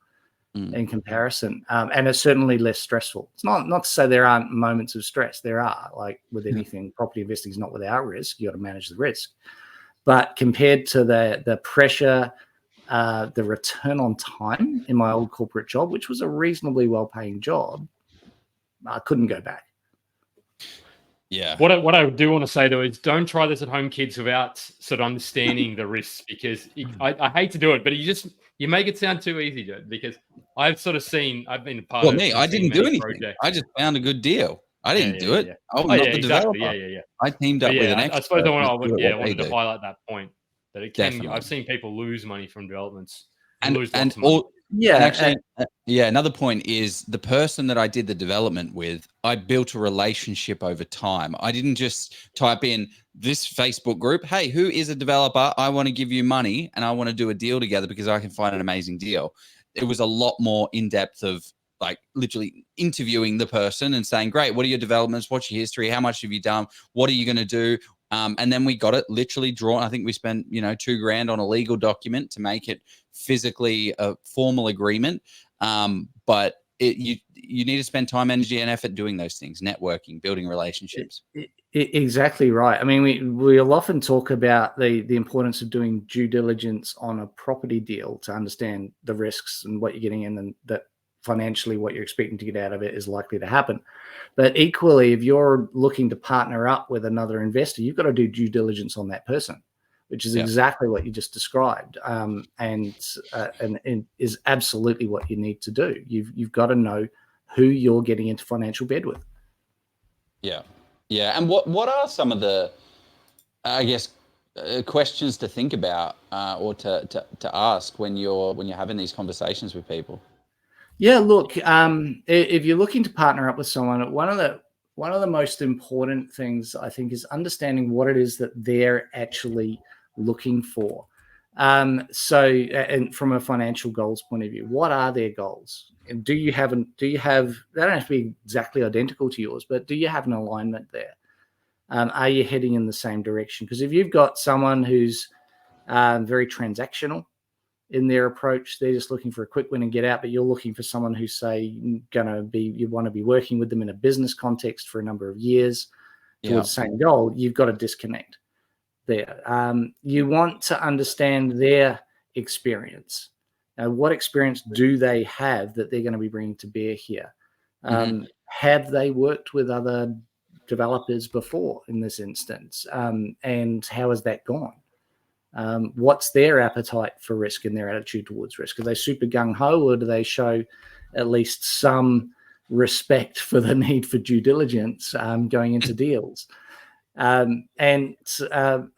in comparison, and it's certainly less stressful. It's not to say there aren't moments of stress. There are, like with anything. Property investing is not without risk. You got to manage the risk, but compared to the pressure, the return on time in my old corporate job, which was a reasonably well-paying job, I couldn't go back. Yeah. What I do want to say though is don't try this at home, kids, without sort of understanding the risks, because I hate to do it, but you make it sound too easy, Joe, because I've been a part of. I didn't do anything. Projects. I just found a good deal. I didn't do it. Yeah. I'm not the developer. Yeah. I teamed up with an expert. I suppose I wanted to highlight that point, that it can. Definitely. I've seen people lose money from developments and lose lots of money. Another point is the person that I did the development with, I built a relationship over time. I didn't just type in this Facebook group, hey, who is a developer? I want to give you money and I want to do a deal together because I can find an amazing deal. It was a lot more in depth of like literally interviewing the person and saying, great, what are your developments? What's your history? How much have you done? What are you going to do? And then we got it literally drawn. I think we spent, $2,000 on a legal document to make it physically a formal agreement. But you need to spend time, energy, and effort doing those things, networking, building relationships. Exactly right. I mean, we'll often talk about the importance of doing due diligence on a property deal to understand the risks and what you're getting in, and that financially what you're expecting to get out of it is likely to happen. But equally, if you're looking to partner up with another investor, you've got to do due diligence on that person, which is exactly what you just described, and is absolutely what you need to do. You've got to know who you're getting into financial bed with. Yeah. And what are some of the, I guess, questions to think about or to ask when you're having these conversations with people? Yeah, look, if you're looking to partner up with someone, one of the most important things I think is understanding what it is that they're actually looking for. So, and from a financial goals point of view, what are their goals? And do you have? They don't have to be exactly identical to yours, but do you have an alignment there? Are you heading in the same direction? Because if you've got someone who's very transactional in their approach, they're just looking for a quick win and get out, but you're looking for someone who's, say, you want to be working with them in a business context for a number of years towards the same goal, you've got to disconnect there. You want to understand their experience What experience do they have that they're going to be bringing to bear here? Have they worked with other developers before in this instance? And how has that gone? What's their appetite for risk and their attitude towards risk? Are they super gung-ho, or do they show at least some respect for the need for due diligence going into deals? And so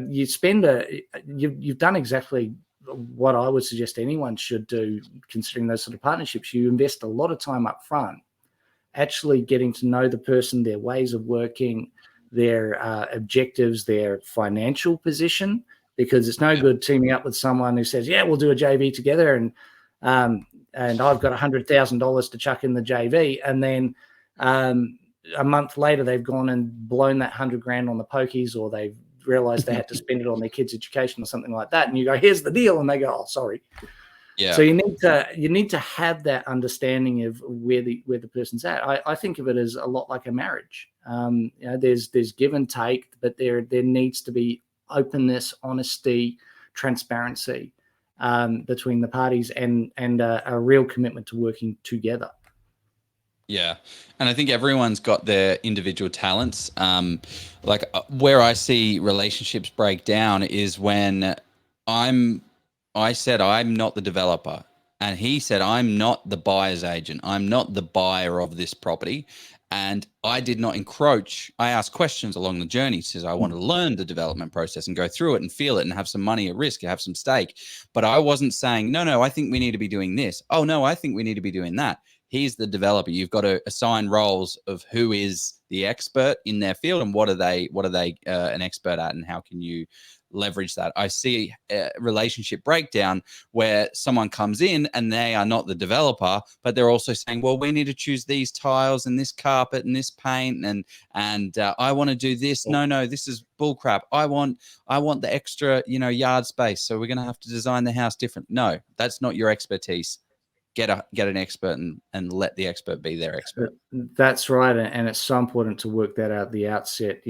you spend you've done exactly what I would suggest anyone should do, considering those sort of partnerships. You invest a lot of time up front, actually getting to know the person, their ways of working, their objectives, their financial position, because it's no good teaming up with someone who says, yeah, we'll do a JV together, and I've got $100,000 to chuck in the JV, and then a month later they've gone and blown that $100,000 on the pokies, or they've realized they had to spend it on their kids' education or something like that, and you go, here's the deal, and they go, oh, sorry. Yeah. So you need to have that understanding of where the person's at. I think of it as a lot like a marriage. There's give and take, but there needs to be openness, honesty, transparency between the parties, and a real commitment to working together. Yeah. And I think everyone's got their individual talents. Where I see relationships break down is when I said, I'm not the developer. And he said, I'm not the buyer's agent. I'm not the buyer of this property. And I did not encroach. I asked questions along the journey. He says, I want to learn the development process and go through it and feel it and have some money at risk, have some stake. But I wasn't saying, no, I think we need to be doing this. Oh, no, I think we need to be doing that. He's the developer. You've got to assign roles of who is the expert in their field and what are they an expert at, and how can you leverage that. I see a relationship breakdown where someone comes in and they are not the developer, but they're also saying, well, we need to choose these tiles and this carpet and this paint, and I want to do this. No, this is bullcrap. I want the extra, yard space, so we're going to have to design the house different. No, that's not your expertise. Get an expert and let the expert be their expert. That's right, and it's so important to work that out at the outset.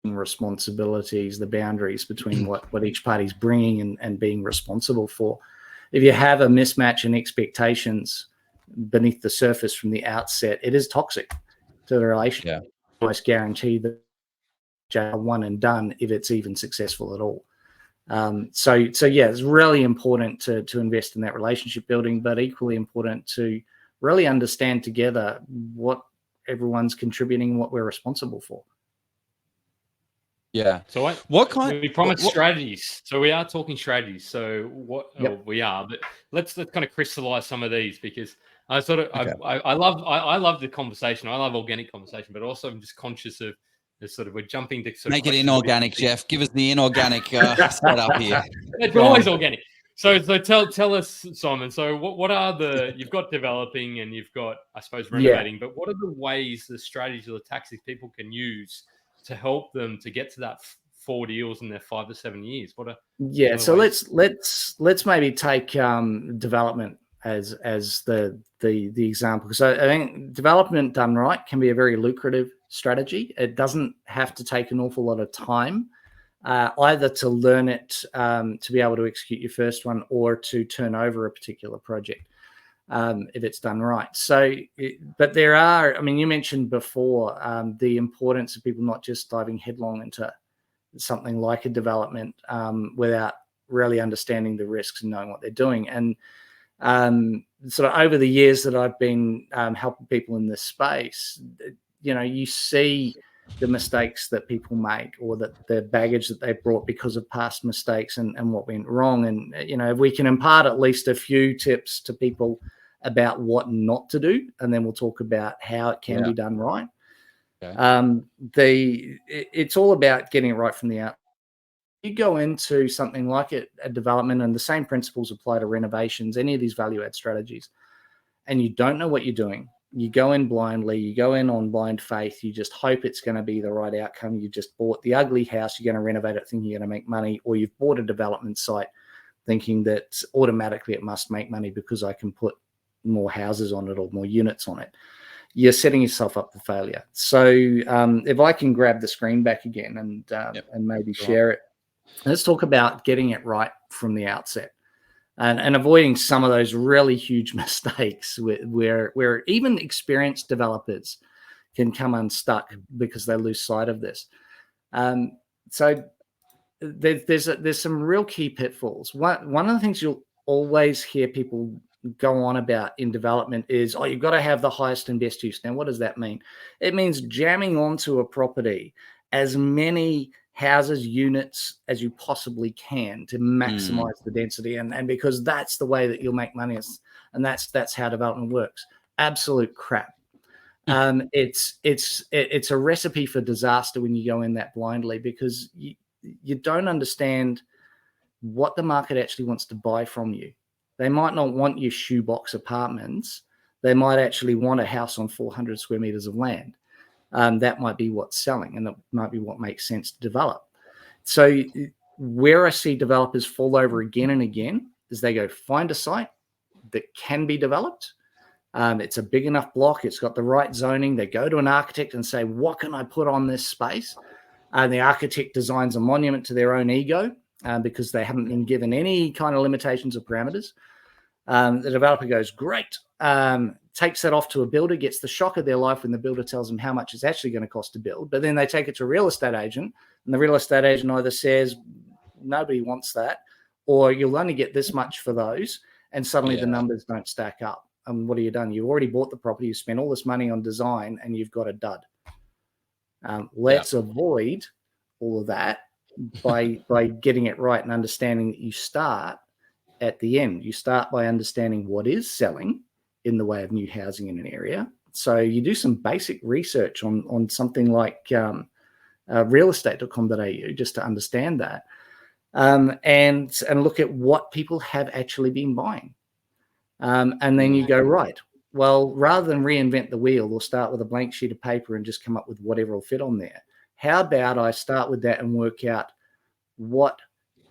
Responsibilities, the boundaries between what each party's bringing and being responsible for. If you have a mismatch in expectations beneath the surface from the outset, it is toxic to the relationship. Yeah. Almost guarantee that one and done if it's even successful at all. So yeah, it's really important to invest in that relationship building, but equally important to really understand together what everyone's contributing and what we're responsible for. Yeah. So we promised strategies. So we are talking strategies. So we are, but let's kind of crystallize some of these, because I love the conversation. I love organic conversation, but also I'm just conscious of we're jumping to make it inorganic, Jeff. Give us the inorganic setup here. It's always organic. So tell us, Simon. So what are you've got developing and you've got, I suppose, renovating, but what are the ways, the strategies or the tactics people can use to help them to get to that 4 deals in their 5 to 7 years? So let's maybe take development as the example, because I think development done right can be a very lucrative strategy. It doesn't have to take an awful lot of time, either to learn it, to be able to execute your first one, or to turn over a particular project, if it's done right. But there are, you mentioned before the importance of people not just diving headlong into something like a development without really understanding the risks and knowing what they're doing. And sort of over the years that I've been helping people in this space, you see the mistakes that people make, or that the baggage that they brought because of past mistakes and what went wrong. And, if we can impart at least a few tips to people about what not to do, and then we'll talk about how it can be done right. Okay. It's all about getting it right from the out. You go into something like a development, and the same principles apply to renovations, any of these value add strategies, and you don't know what you're doing. You go in blindly, you go in on blind faith, you just hope it's going to be the right outcome. You just bought the ugly house, you're going to renovate it thinking you're going to make money, or you've bought a development site thinking that automatically it must make money because I can put more houses on it or more units on it. You're setting yourself up for failure. So if I can grab the screen back again and maybe share it. Let's talk about getting it right from the outset. and avoiding some of those really huge mistakes where even experienced developers can come unstuck because they lose sight of this. So there's some real key pitfalls. One of the things you'll always hear people go on about in development is, oh, you've got to have the highest and best use. Now, what does that mean? It means jamming onto a property as many houses, units as you possibly can to maximize the density. And because that's the way that you'll make money, and that's how development works. Absolute crap. It's a recipe for disaster when you go in that blindly, because you don't understand what the market actually wants to buy from you. They might not want your shoebox apartments. They might actually want a house on 400 square meters of land. That might be what's selling, and that might be what makes sense to develop. So where I see developers fall over again and again is they go find a site that can be developed. It's a big enough block. It's got the right zoning. They go to an architect and say, what can I put on this space? And the architect designs a monument to their own ego because they haven't been given any kind of limitations or parameters. The developer goes, great, takes that off to a builder, gets the shock of their life when the builder tells them how much it's actually going to cost to build. But then they take it to a real estate agent, and the real estate agent either says, nobody wants that, or you'll only get this much for those, and suddenly the numbers don't stack up. And what have you done? You've already bought the property, you spent all this money on design, and you've got a dud. Let's avoid all of that by getting it right and understanding that you start at the end. You start by understanding what is selling in the way of new housing in an area. So you do some basic research on something like realestate.com.au just to understand that, and look at what people have actually been buying. And then you go, right, well, rather than reinvent the wheel or start with a blank sheet of paper and just come up with whatever will fit on there, how about I start with that and work out what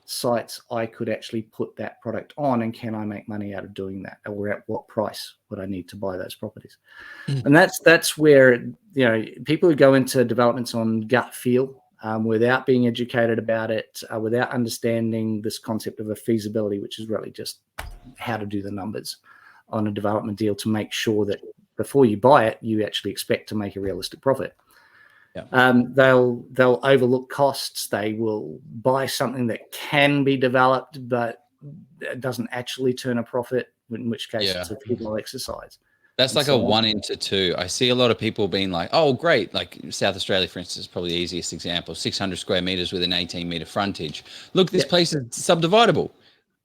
sites I could actually put that product on, and can I make money out of doing that, or at what price would I need to buy those properties? And that's where, people who go into developments on gut feel, without being educated about it, without understanding this concept of a feasibility, which is really just how to do the numbers on a development deal to make sure that before you buy it, you actually expect to make a realistic profit. They'll overlook costs. They will buy something that can be developed, but it doesn't actually turn a profit, in which case it's a futile exercise. That's like a 1 into 2. I see a lot of people being like, oh, great. Like South Australia, for instance, is probably the easiest example. 600 square meters with an 18-meter frontage. Look, this place is subdividable.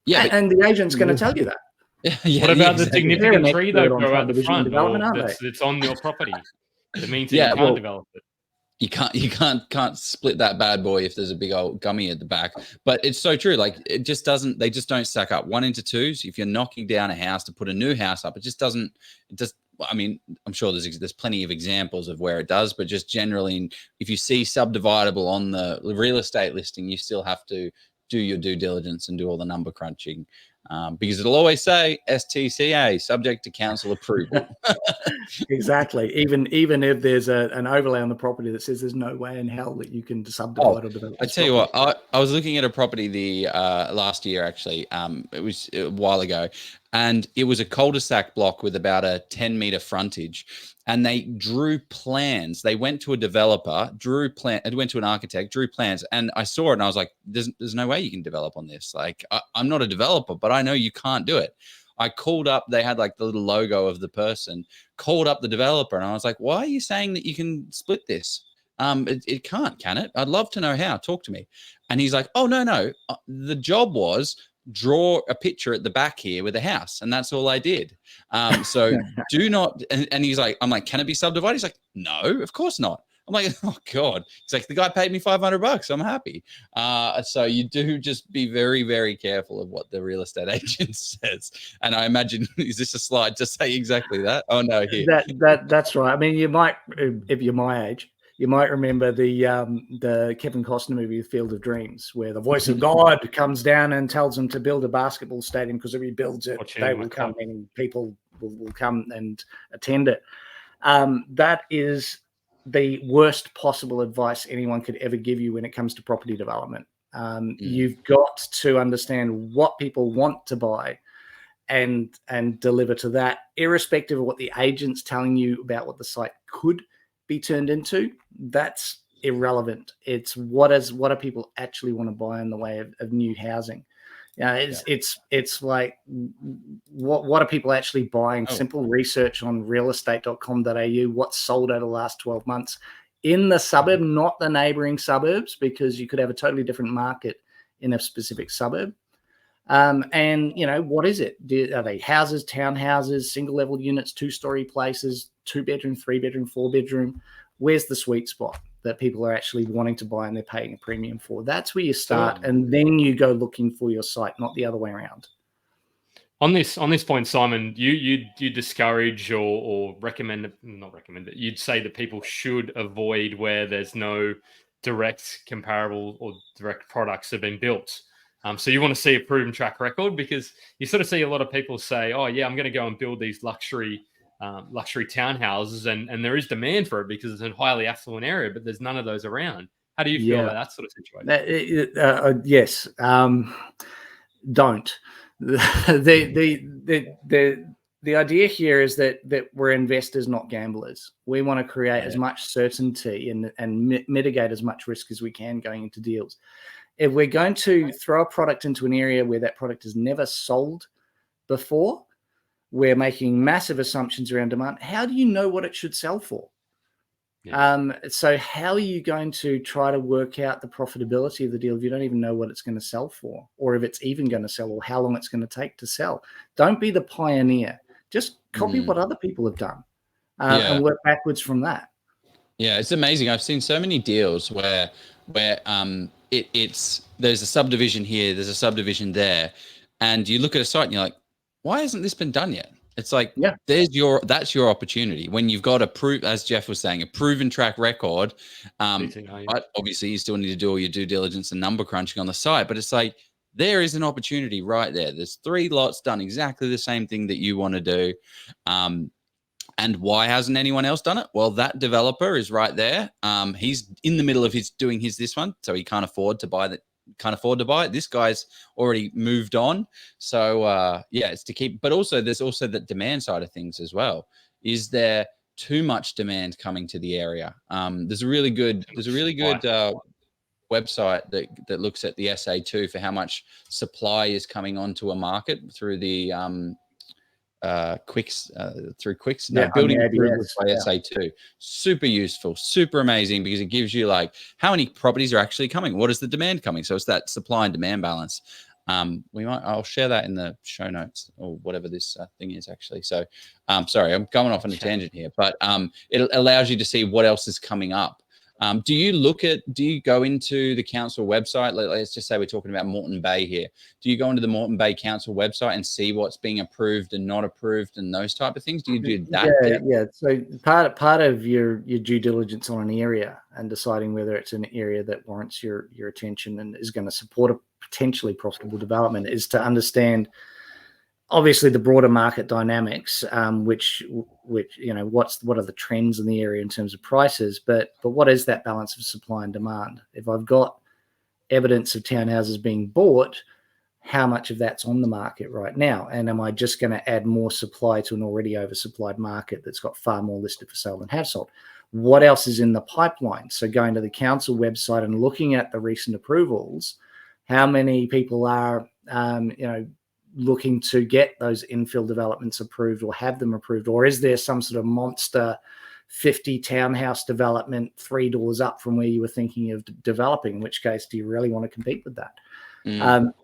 Yeah, and the agent's going to tell you that. What about the significant tree though go out the front that's on your property? It means that you can't develop it. You can't split that bad boy if there's a big old gummy at the back. But it's so true. Like they just don't stack up. 1 into 2s. If you're knocking down a house to put a new house up, I mean, I'm sure there's plenty of examples of where it does, but just generally, if you see subdividable on the real estate listing, you still have to do your due diligence and do all the number crunching. Because it'll always say STCA, subject to council approval. Exactly. Even if there's an overlay on the property that says there's no way in hell that you can subdivide or develop. I tell you what, I was looking at a property the last year actually. It was a while ago, and it was a cul-de-sac block with about a 10-meter frontage. And they drew plans. They went to a developer, went to an architect, drew plans. And I saw it and I was like, there's no way you can develop on this. Like, I'm not a developer, but I know you can't do it. I called up, they had like the little logo of the person, called up the developer. And I was like, why are you saying that you can split this? It can't, can it? I'd love to know how. Talk to me. And he's like, oh, no. The job was draw a picture at the back here with a house, and that's all I did. So do not, and he's like, I'm like, can it be subdivided? He's like, no, of course not. I'm like, oh God. He's like, the guy paid me $500. I'm happy. So you do just be very, very careful of what the real estate agent says. And I imagine, is this a slide to say exactly that? Oh no, here. That's right. I mean, you might, if you're my age, you might remember the Kevin Costner movie, Field of Dreams, where the voice of God comes down and tells him to build a basketball stadium because if he builds it, they will come and people will come and attend it. That is the worst possible advice anyone could ever give you when it comes to property development. You've got to understand what people want to buy and deliver to that, irrespective of what the agent's telling you about what the site could be turned into. That's irrelevant. It's what do people actually want to buy in the way of new housing. It's like what are people actually buying? Simple research on realestate.com.au, what's sold over the last 12 months in the suburb, not the neighboring suburbs, because you could have a totally different market in a specific suburb. And what is it? Are they houses, townhouses, single level units, 2-story places, 2-bedroom, 3-bedroom, 4-bedroom? Where's the sweet spot that people are actually wanting to buy and they're paying a premium for? That's where you start, and then you go looking for your site, not the other way around. On this point, Simon, you discourage or recommend, not recommend it, you'd say that people should avoid where there's no direct comparable or direct products that have been built. So you want to see a proven track record, because you sort of see a lot of people say, oh yeah, I'm going to go and build these luxury townhouses, and there is demand for it because it's a highly affluent area, but there's none of those around. How do you feel about that sort of situation? Yes. Don't. The idea here is that we're investors, not gamblers. We want to create as much certainty and mitigate as much risk as we can going into deals. If we're going to throw a product into an area where that product is never sold before, we're making massive assumptions around demand. How do you know what it should sell for? So how are you going to try to work out the profitability of the deal if you don't even know what it's going to sell for, or if it's even going to sell, or how long it's going to take to sell? Don't be the pioneer. Just copy what other people have done and work backwards from that. Yeah, it's amazing. I've seen so many deals where it's there's a subdivision here, there's a subdivision there, and you look at a site and you're like, why hasn't this been done yet? It's like, that's your opportunity when you've got as Jeff was saying, a proven track record. But obviously you still need to do all your due diligence and number crunching on the site. But it's like, there is an opportunity right there. There's 3 lots done exactly the same thing that you want to do. And why hasn't anyone else done it? Well, that developer is right there. He's in the middle of doing this one, so he can't afford to buy that. This guy's already moved on. So it's to keep, but also there's also the demand side of things as well. Is there too much demand coming to the area? There's a really good website that looks at the SA2 for how much supply is coming onto a market through the building approvals by SA2. Super useful, super amazing, because it gives you like how many properties are actually coming, what is the demand coming. So it's that supply and demand balance. I'll share that in the show notes or whatever this thing is actually. So sorry, I'm going off on a tangent here, but it allows you to see what else is coming up. Do you go into the council website? Let's just say we're talking about Moreton Bay here. Do you go into the Moreton Bay Council website and see what's being approved and not approved and those type of things? Do you do that? Yeah. So part of your due diligence on an area and deciding whether it's an area that warrants your attention and is going to support a potentially profitable development is to understand, obviously, the broader market dynamics, which what are the trends in the area in terms of prices, but what is that balance of supply and demand? If I've got evidence of townhouses being bought, how much of that's on the market right now? And am I just going to add more supply to an already oversupplied market that's got far more listed for sale than have sold? What else is in the pipeline? So going to the council website and looking at the recent approvals, how many people are, looking to get those infill developments approved or have them approved? Or is there some sort of monster 50 townhouse development 3 doors up from where you were thinking of developing, in which case do you really want to compete with that?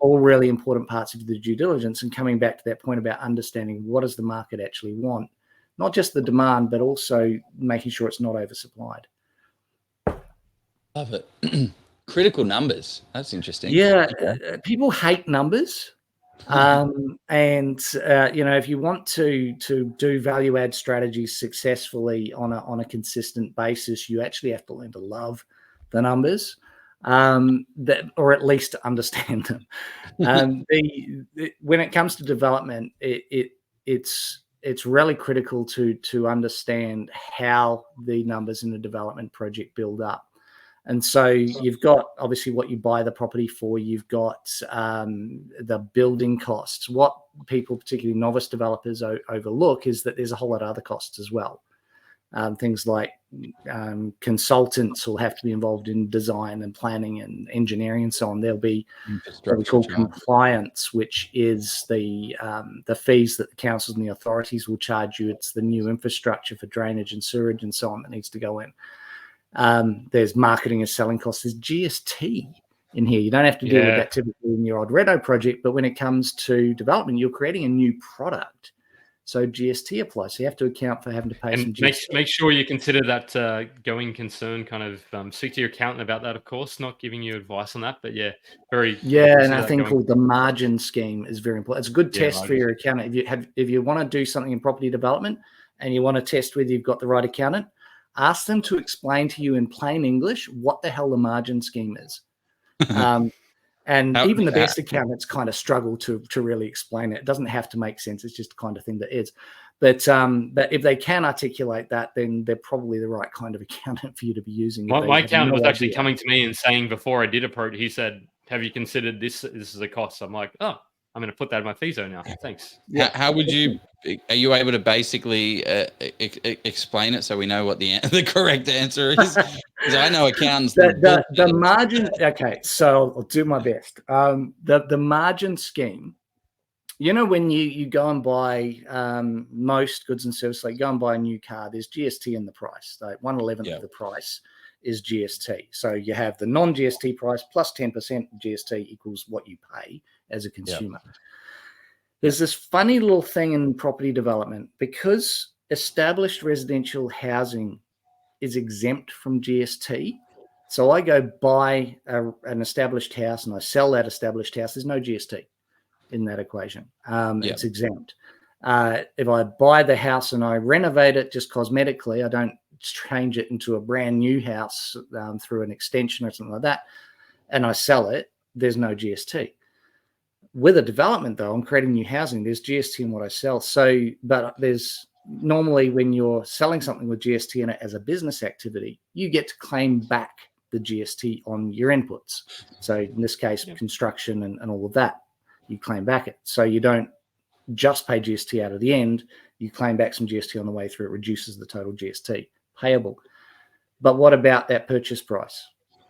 All really important parts of the due diligence, and coming back to that point about understanding what does the market actually want, not just the demand, but also making sure it's not oversupplied. Love it. Critical numbers. That's interesting. Yeah. People hate numbers. If you want to do value add strategies successfully on a consistent basis, you actually have to learn to love the numbers, or at least to understand them. When it comes to development, it's really critical to understand how the numbers in a development project build up. And so you've got obviously what you buy the property for, you've got the building costs. What people, particularly novice developers, overlook is that there's a whole lot of other costs as well. Things like consultants will have to be involved in design and planning and engineering and so on. There'll be what we call compliance, which is the fees that the councils and the authorities will charge you. It's the new infrastructure for drainage and sewerage and so on that needs to go in. There's marketing and selling costs. There's GST in here. You don't have to deal with that typically in your odd reno project, but when it comes to development, you're creating a new product. So GST applies. So you have to account for having to pay some GST. Make sure you consider that going concern. Kind of speak to your accountant about that. Of course, not giving you advice on that, but and I think called the margin scheme is very important. It's a good test for your accountant. If you want to do something in property development and you want to test whether you've got the right accountant, ask them to explain to you in plain English what the hell the margin scheme is. And even the best accountants kind of struggle to really explain it. It doesn't have to make sense. It's just the kind of thing that is. But if they can articulate that, then they're probably the right kind of accountant for you to be using. My accountant was actually coming to me and saying before I did approach, he said, "Have you considered this? This is a cost." I'm like, "Oh, I'm going to put that in my fee zone now. Thanks." Yeah. How would you? Are you able to basically explain it so we know what the correct answer is? Because I know accountants. The margin. Okay, so I'll do my best. The margin scheme. You know, when you go and buy most goods and services, like go and buy a new car, there's GST in the price. Like 1/11 of the price is GST. So you have the non-GST price plus 10% GST equals what you pay as a consumer. Yep. There's this funny little thing in property development because established residential housing is exempt from GST. So I go buy an established house and I sell that established house. There's no GST in that equation. It's exempt. If I buy the house and I renovate it just cosmetically, I don't change it into a brand new house through an extension or something like that, and I sell it, there's no GST. With a development, though, I'm creating new housing. There's GST in what I sell. So, but there's normally when you're selling something with GST in it as a business activity, you get to claim back the GST on your inputs. So in this case, construction and all of that, you claim back it. So you don't just pay GST out of the end. You claim back some GST on the way through. It reduces the total GST payable. But what about that purchase price?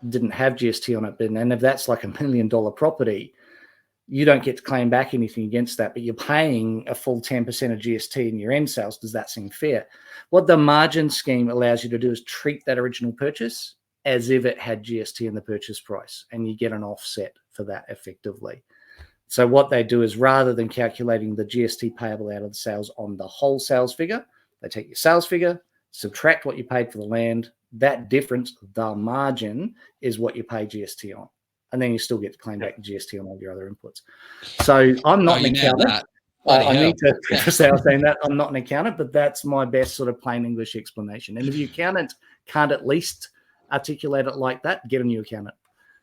Didn't have GST on it. And if that's like $1 million property, you don't get to claim back anything against that, but you're paying a full 10% of GST in your end sales. Does that seem fair? What the margin scheme allows you to do is treat that original purchase as if it had GST in the purchase price, and you get an offset for that effectively. So what they do is rather than calculating the GST payable out of the sales on the whole sales figure, they take your sales figure, subtract what you paid for the land. That difference, the margin, is what you pay GST on. And then you still get to claim back the GST on all your other inputs. So I'm not an accountant. I need to preface that saying that I'm not an accountant, but that's my best sort of plain English explanation. And if your accountant can't at least articulate it like that, get a new accountant.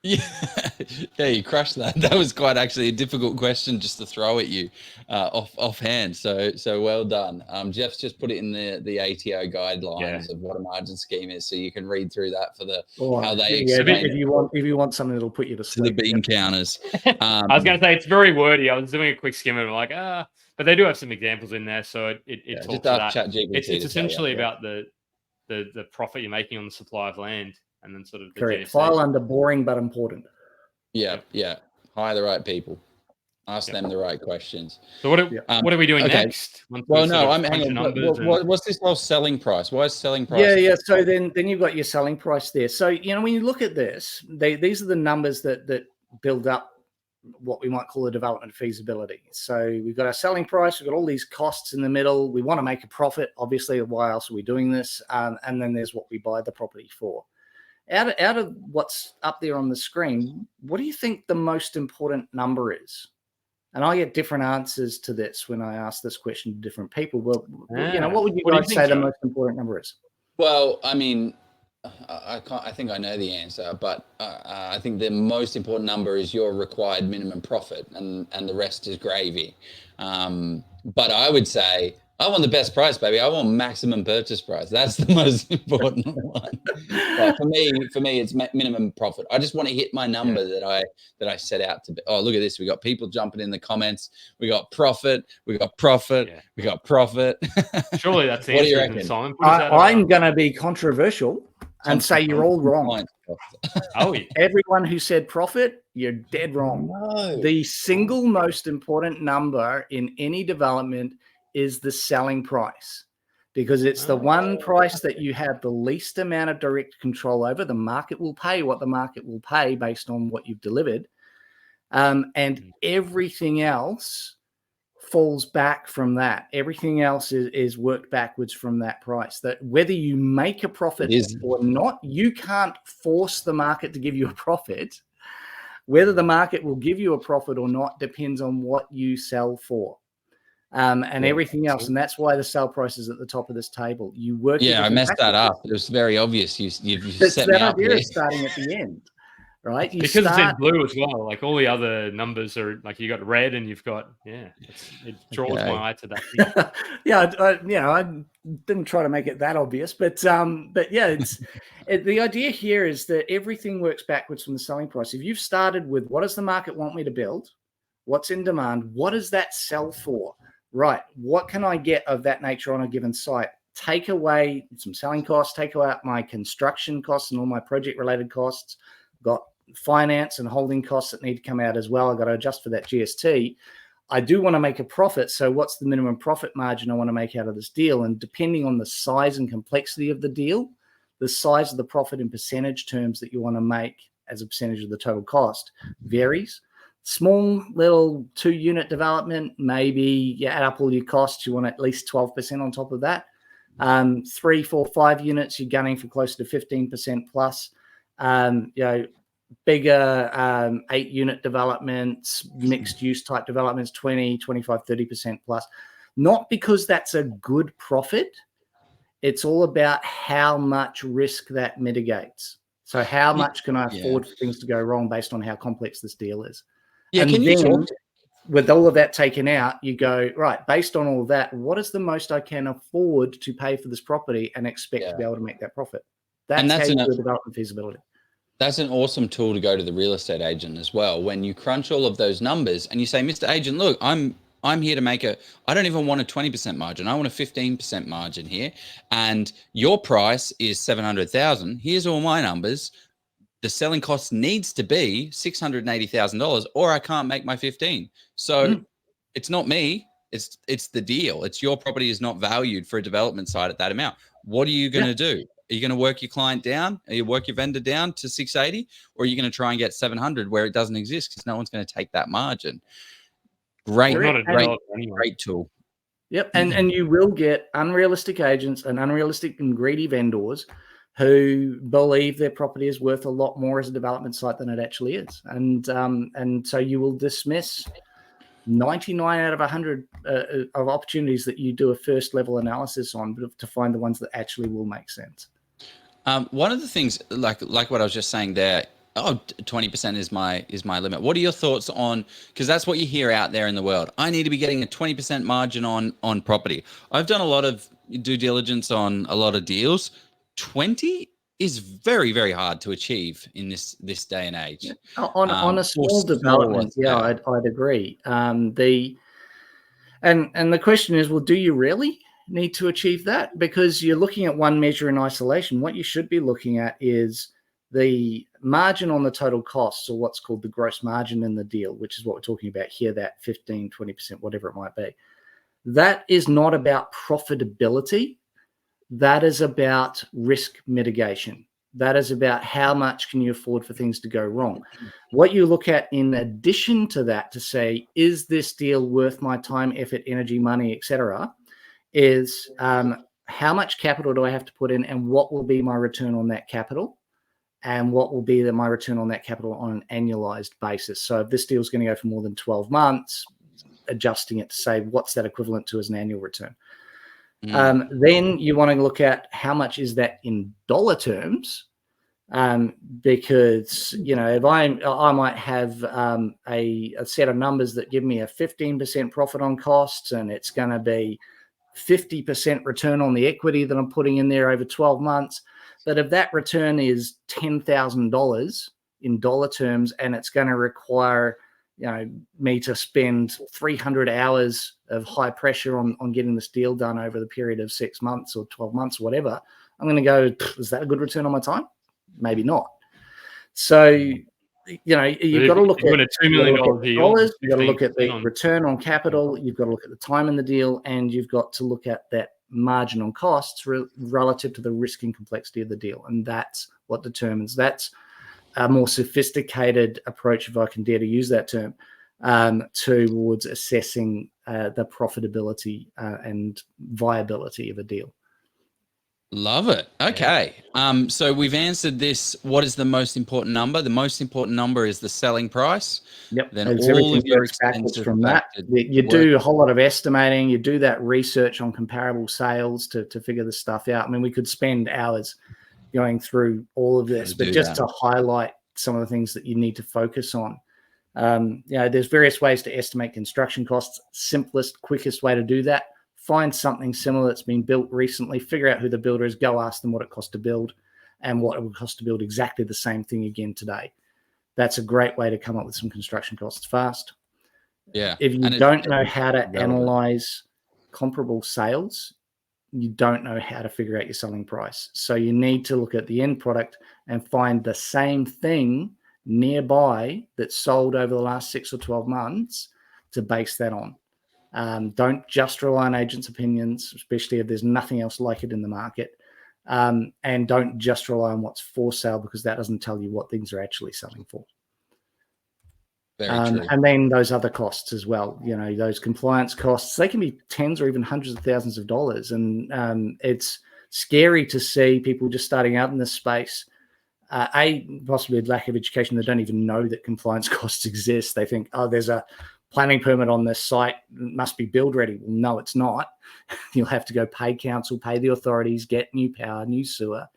Yeah, you crushed that. That was quite actually a difficult question just to throw at you offhand. So well done. Jeff's just put it in the ATO guidelines of what a margin scheme is, so you can read through that for how they explain if you want something that'll put you to sleep. To the bean counters. I was going to say it's very wordy. I was doing a quick skim and I'm like, but they do have some examples in there, so it talks about that. It's essentially about the profit you're making on the supply of land. And then sort of the correct. File under boring but important. Yeah. Hire the right people. Ask them the right questions. So what are we doing next? Well, no, I'm hanging on. What's this whole selling price? Why is selling price? Yeah. So then you've got your selling price there. So when you look at this, these are the numbers that build up what we might call a development feasibility. So we've got our selling price. We've got all these costs in the middle. We want to make a profit, obviously. Why else are we doing this? And then there's what we buy the property for. Out of what's up there on the screen, what do you think the most important number is? And I get different answers to this when I ask this question to different people. Well, what would you guys say the most important number is? Well, I mean, I think I know the answer, but I think the most important number is your required minimum profit, and the rest is gravy. But I would say I want the best price, baby. I want maximum purchase price. That's the most important one. But for me, it's minimum profit. I just want to hit my number that I set out to be. Oh, look at this. We got people jumping in the comments. We got profit. We got profit. Yeah. We got profit. Surely that's the What do you answer, reckon? Simon. Put us out of I'm our- going to be controversial and say you're all wrong. Oh, yeah. Everyone who said profit, you're dead wrong. No. The single most important number in any development is the selling price, because it's the one price that you have the least amount of direct control over. The market will pay what the market will pay based on what you've delivered. And everything else falls back from that. Everything else is worked backwards from that price. That whether you make a profit or not, you can't force the market to give you a profit. Whether the market will give you a profit or not depends on what you sell for. And everything else. And that's why the sale price is at the top of this table. You work. Yeah, I messed that up. It was very obvious. You set me up idea here. of starting at the end, right? You Because it's in blue as well. Like all the other numbers are like you got red and you've got it draws my eye to that. I didn't try to make it that obvious, but yeah, it's the idea here is that everything works backwards from the selling price. If you've started with what does the market want me to build, what's in demand, what does that sell for? Right, what can I get of that nature on a given site? Take away some selling costs, take out my construction costs and all my project-related costs. Got finance and holding costs that need to come out as well. I've got to adjust for that GST. I do want to make a profit. So what's the minimum profit margin I want to make out of this deal? And depending on the size and complexity of the deal, the size of the profit in percentage terms that you want to make as a percentage of the total cost varies. Small little 2-unit development, maybe you add up all your costs, you want at least 12% on top of that. 3, 4, 5 units, you're gunning for closer to 15% plus. Bigger 8-unit developments, mixed use type developments, 20, 25, 30% plus. Not because that's a good profit. It's all about how much risk that mitigates. So how much can I afford for things to go wrong based on how complex this deal is? Yeah, and can then, you talk? with all of that taken out, you go, right, based on all of that, what is the most I can afford to pay for this property and expect to be able to make that profit? That's how you do development feasibility. That's an awesome tool to go to the real estate agent as well. When you crunch all of those numbers and you say, Mr. Agent, look, I'm here to make I don't even want a 20% margin. I want a 15% margin here. And your price is 700,000. Here's all my numbers. The selling cost needs to be $680,000 or I can't make my 15. So it's not me. It's the deal. It's your property is not valued for a development site at that amount. What are you going to do? Are you going to work your client down? Are you work your vendor down to 680? Or are you going to try and get 700 where it doesn't exist because no one's going to take that margin? Great tool. Yep. And you will get unrealistic agents and unrealistic and greedy vendors who believe their property is worth a lot more as a development site than it actually is. And so you will dismiss 99 out of 100 of opportunities that you do a first level analysis on to find the ones that actually will make sense. One of the things, like what I was just saying there, 20% is my limit. What are your thoughts on, because that's what you hear out there in the world. I need to be getting a 20% margin on property. I've done a lot of due diligence on a lot of deals. 20 is very, very hard to achieve in this day and age. Yeah. On a small development, I'd agree. And the question is, well, do you really need to achieve that? Because you're looking at one measure in isolation. What you should be looking at is the margin on the total costs, or what's called the gross margin in the deal, which is what we're talking about here, that 15, 20%, whatever it might be. That is not about profitability. That is about risk mitigation. That is about how much can you afford for things to go wrong. What you look at in addition to that to say, is this deal worth my time, effort, energy, money, etc., is how much capital do I have to put in and what will be my return on that capital and what will be my return on that capital on an annualized basis. So if this deal is going to go for more than 12 months, adjusting it to say, what's that equivalent to as an annual return? Then you want to look at how much is that in dollar terms, because if I might have a set of numbers that give me a 15% profit on costs, and it's going to be 50% return on the equity that I'm putting in there over 12 months. But if that return is $10,000 in dollar terms, and it's going to require me to spend 300 hours of high pressure on getting this deal done over the period of 6 months or 12 months, or whatever, I'm going to go, is that a good return on my time? Maybe not. So, you've got to look at $2 million dollars. You've got to look at the on return on capital. You've got to look at the time in the deal, and you've got to look at that margin on costs relative to the risk and complexity of the deal. And that's what determines. That's a more sophisticated approach, if I can dare to use that term, towards assessing the profitability and viability of a deal. Love it. Okay. So we've answered this. What is the most important number? The most important number is the selling price. Yep. Then As all of your works backwards expenses from that. You do a whole lot of estimating. You do that research on comparable sales to figure this stuff out. I mean, we could spend hours going through all of this, but just to highlight some of the things that you need to focus on. There's various ways to estimate construction costs. Simplest, quickest way to do that: find something similar that's been built recently, figure out who the builder is, go ask them what it cost to build and what it would cost to build exactly the same thing again today. That's a great way to come up with some construction costs fast. Yeah. If you don't know how to analyze comparable sales, you don't know how to figure out your selling price. So you need to look at the end product and find the same thing nearby that sold over the last 6 or 12 months to base that on. Don't just rely on agents' opinions, especially if there's nothing else like it in the market. And don't just rely on what's for sale, because that doesn't tell you what things are actually selling for. Very true. And then those other costs as well, those compliance costs, they can be tens or even hundreds of thousands of dollars. And it's scary to see people just starting out in this space, possibly a lack of education. They don't even know that compliance costs exist. They think, there's a planning permit on this site, must be build ready. Well, no, it's not. You'll have to go pay council, pay the authorities, get new power, new sewer,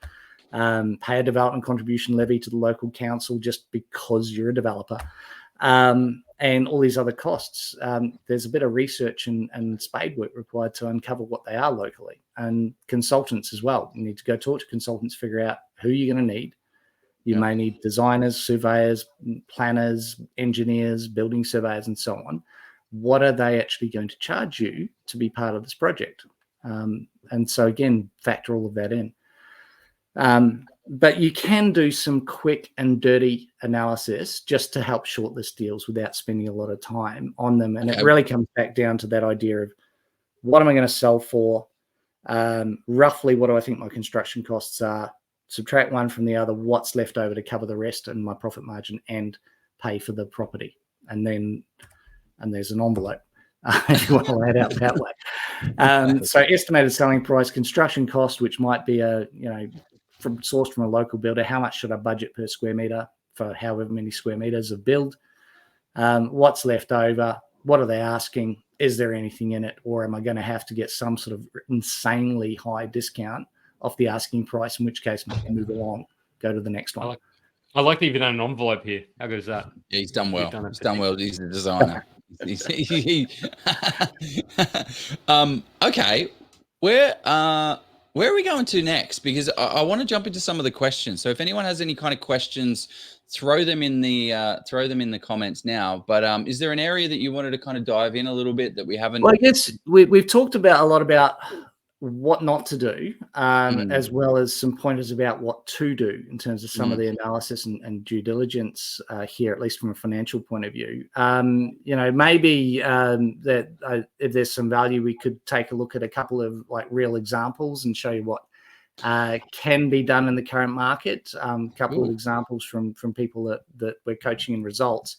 pay a development contribution levy to the local council just because you're a developer, and all these other costs. There's a bit of research and spade work required to uncover what they are locally, and consultants as well. You need to go talk to consultants, figure out who you're going to need. You may need designers, surveyors, planners, engineers, building surveyors, and so on. What are they actually going to charge you to be part of this project? And so, again, factor all of that in. But you can do some quick and dirty analysis just to help shortlist deals without spending a lot of time on them. And it really comes back down to that idea of, what am I going to sell for? Roughly, what do I think my construction costs are? Subtract one from the other, what's left over to cover the rest and my profit margin, and pay for the property. And there's an envelope if you want to lay it out that way. So estimated selling price, construction cost, which might be sourced from a local builder. How much should I budget per square meter for however many square meters of build? What's left over? What are they asking? Is there anything in it? Or am I going to have to get some sort of insanely high discount off the asking price, in which case we can move along, go to the next one. I like that you've done an envelope here. How good is that? Yeah, he's done well. He's done well. He's a designer. Okay, where are we going to next? Because I want to jump into some of the questions. So if anyone has any kind of questions, throw them in the comments now. But is there an area that you wanted to kind of dive in a little bit that we haven't? Well, I guess we've talked about a lot about what not to do, as well as some pointers about what to do in terms of some of the analysis and due diligence here, at least from a financial point of view. Maybe that if there's some value, we could take a look at a couple of real examples and show you what can be done in the current market. Couple of examples from people that we're coaching in results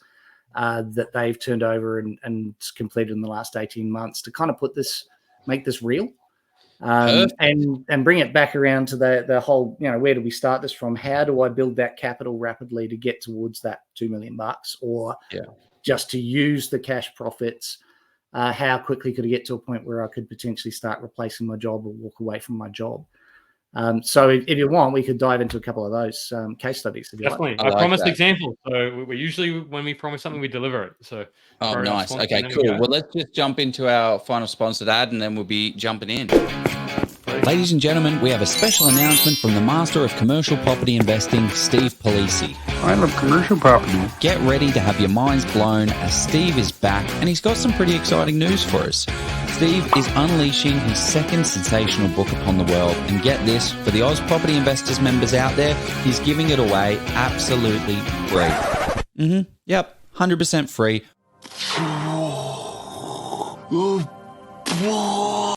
that they've turned over and completed in the last 18 months to kind of make this real. And bring it back around to the whole, where do we start this from? How do I build that capital rapidly to get towards that $2 million, or just to use the cash profits? How quickly could I get to a point where I could potentially start replacing my job or walk away from my job? So if you want, we could dive into a couple of those case studies. If you Definitely. like. I promised examples. So we usually, when we promise something, we deliver it. So Oh, very nice. sponsor, Okay, there we cool. go. Well, let's just jump into our final sponsored ad, and then we'll be jumping in. Ladies and gentlemen, we have a special announcement from the master of commercial property investing, Steve Polisi. I love commercial property. Get ready to have your minds blown as Steve is back and he's got some pretty exciting news for us. Steve is unleashing his second sensational book upon the world, and get this, for the Oz Property Investors members out there, he's giving it away absolutely free. Yep, 100% free.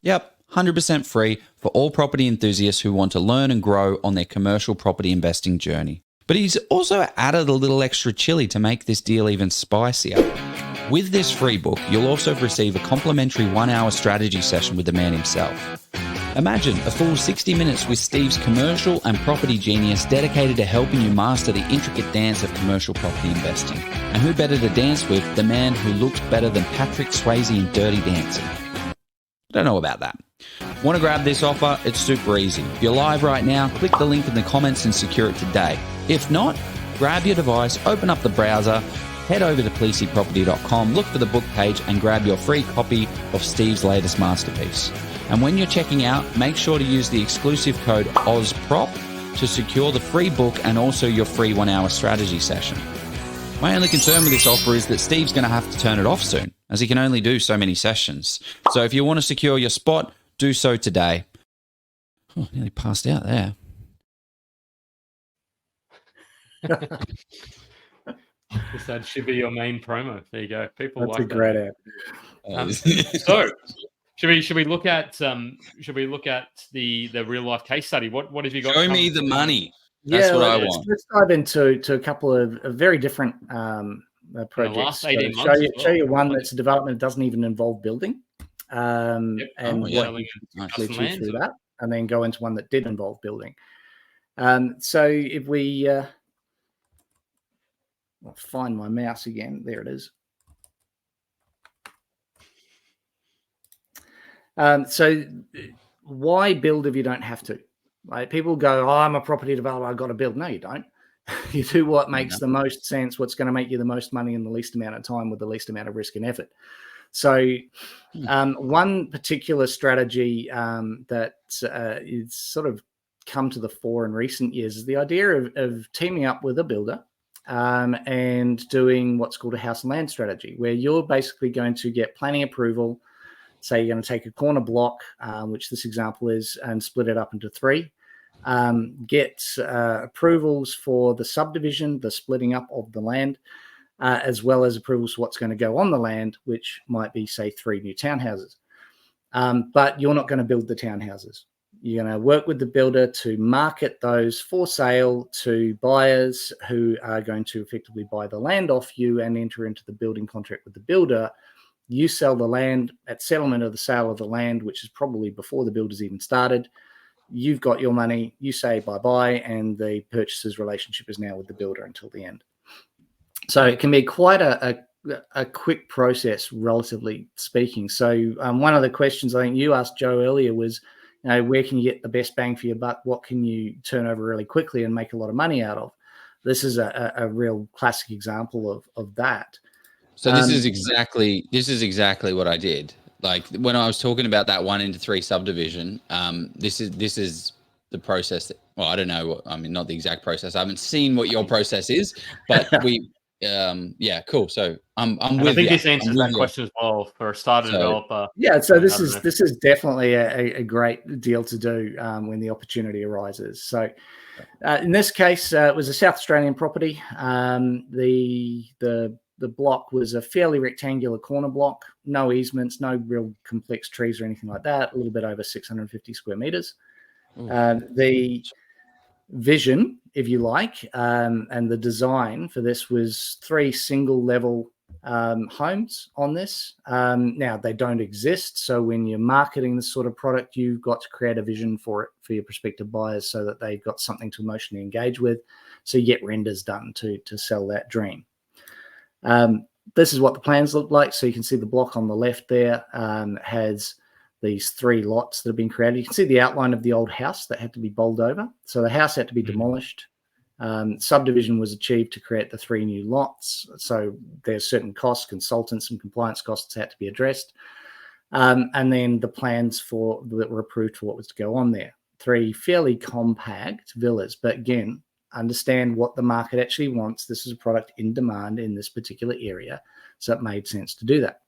Yep, 100% free for all property enthusiasts who want to learn and grow on their commercial property investing journey. But he's also added a little extra chili to make this deal even spicier. With this free book, you'll also receive a complimentary 1-hour strategy session with the man himself. Imagine a full 60 minutes with Steve's commercial and property genius dedicated to helping you master the intricate dance of commercial property investing. And who better to dance with, the man who looks better than Patrick Swayze in Dirty Dancing? Don't know about that. Want to grab this offer? It's super easy. If you're live right now, click the link in the comments and secure it today. If not, grab your device, open up the browser, head over to polisiproperty.com, look for the book page and grab your free copy of Steve's latest masterpiece. And when you're checking out, make sure to use the exclusive code OZPROP to secure the free book and also your free 1-hour strategy session. My only concern with this offer is that Steve's going to have to turn it off soon, as he can only do so many sessions. So if you want to secure your spot, do so today. Oh, nearly passed out there. That should be your main promo. There you go. People That's like a great ad. So should we look at the real life case study? What have you got? Show me the money. That's what I want. Let's dive into a couple of very different projects. last 18 months Show you one that's a development that doesn't even involve building, and what you can actually achieve through that, and then go into one that did involve building. So if we I'll find my mouse again, there it is. So why build if you don't have to? Right? People go, I'm a property developer, I've got to build. No, you don't. You do what makes the most sense, what's going to make you the most money in the least amount of time with the least amount of risk and effort. So one particular strategy that is sort of come to the fore in recent years is the idea of teaming up with a builder and doing what's called a house and land strategy, where you're basically going to get planning approval. Say you're going to take a corner block, which this example is, and split it up into 3. Get approvals for the subdivision, the splitting up of the land, as well as approvals for what's going to go on the land, which might be, say, 3 new townhouses. But you're not going to build the townhouses. You're going to work with the builder to market those for sale to buyers who are going to effectively buy the land off you and enter into the building contract with the builder. You sell the land at settlement of the sale of the land, which is probably before the builder's even started. You've got your money, you say bye-bye, and the purchaser's relationship is now with the builder until the end. So it can be quite a quick process, relatively speaking. So one of the questions I think you asked Joe earlier was, where can you get the best bang for your buck? What can you turn over really quickly and make a lot of money out of? This is a real classic example of that. So this is exactly what I did. Like when I was talking about that 1 into 3 subdivision, this is the process. Well, I don't know not the exact process. I haven't seen what your process is, but yeah, cool. So I'm with you. I think this answers that question as well for a starter developer. Yeah, so this is definitely a great deal to do when the opportunity arises. So in this case, it was a South Australian property. The block was a fairly rectangular corner block, no easements, no real complex trees or anything like that, a little bit over 650 square meters. The vision, if you like, and the design for this was 3 single level homes on this. Now, they don't exist. So when you're marketing this sort of product, you've got to create a vision for it for your prospective buyers so that they've got something to emotionally engage with. So you get renders done to sell that dream. This is what the plans look like. So you can see the block on the left there has these 3 lots that have been created. You can see the outline of the old house that had to be bowled over. So the house had to be demolished. Subdivision was achieved to create the 3 new lots. So there's certain costs, consultants and compliance costs had to be addressed. And then the plans that were approved for what was to go on there. 3 fairly compact villas, but again, understand what the market actually wants. This is a product in demand in this particular area, so it made sense to do that.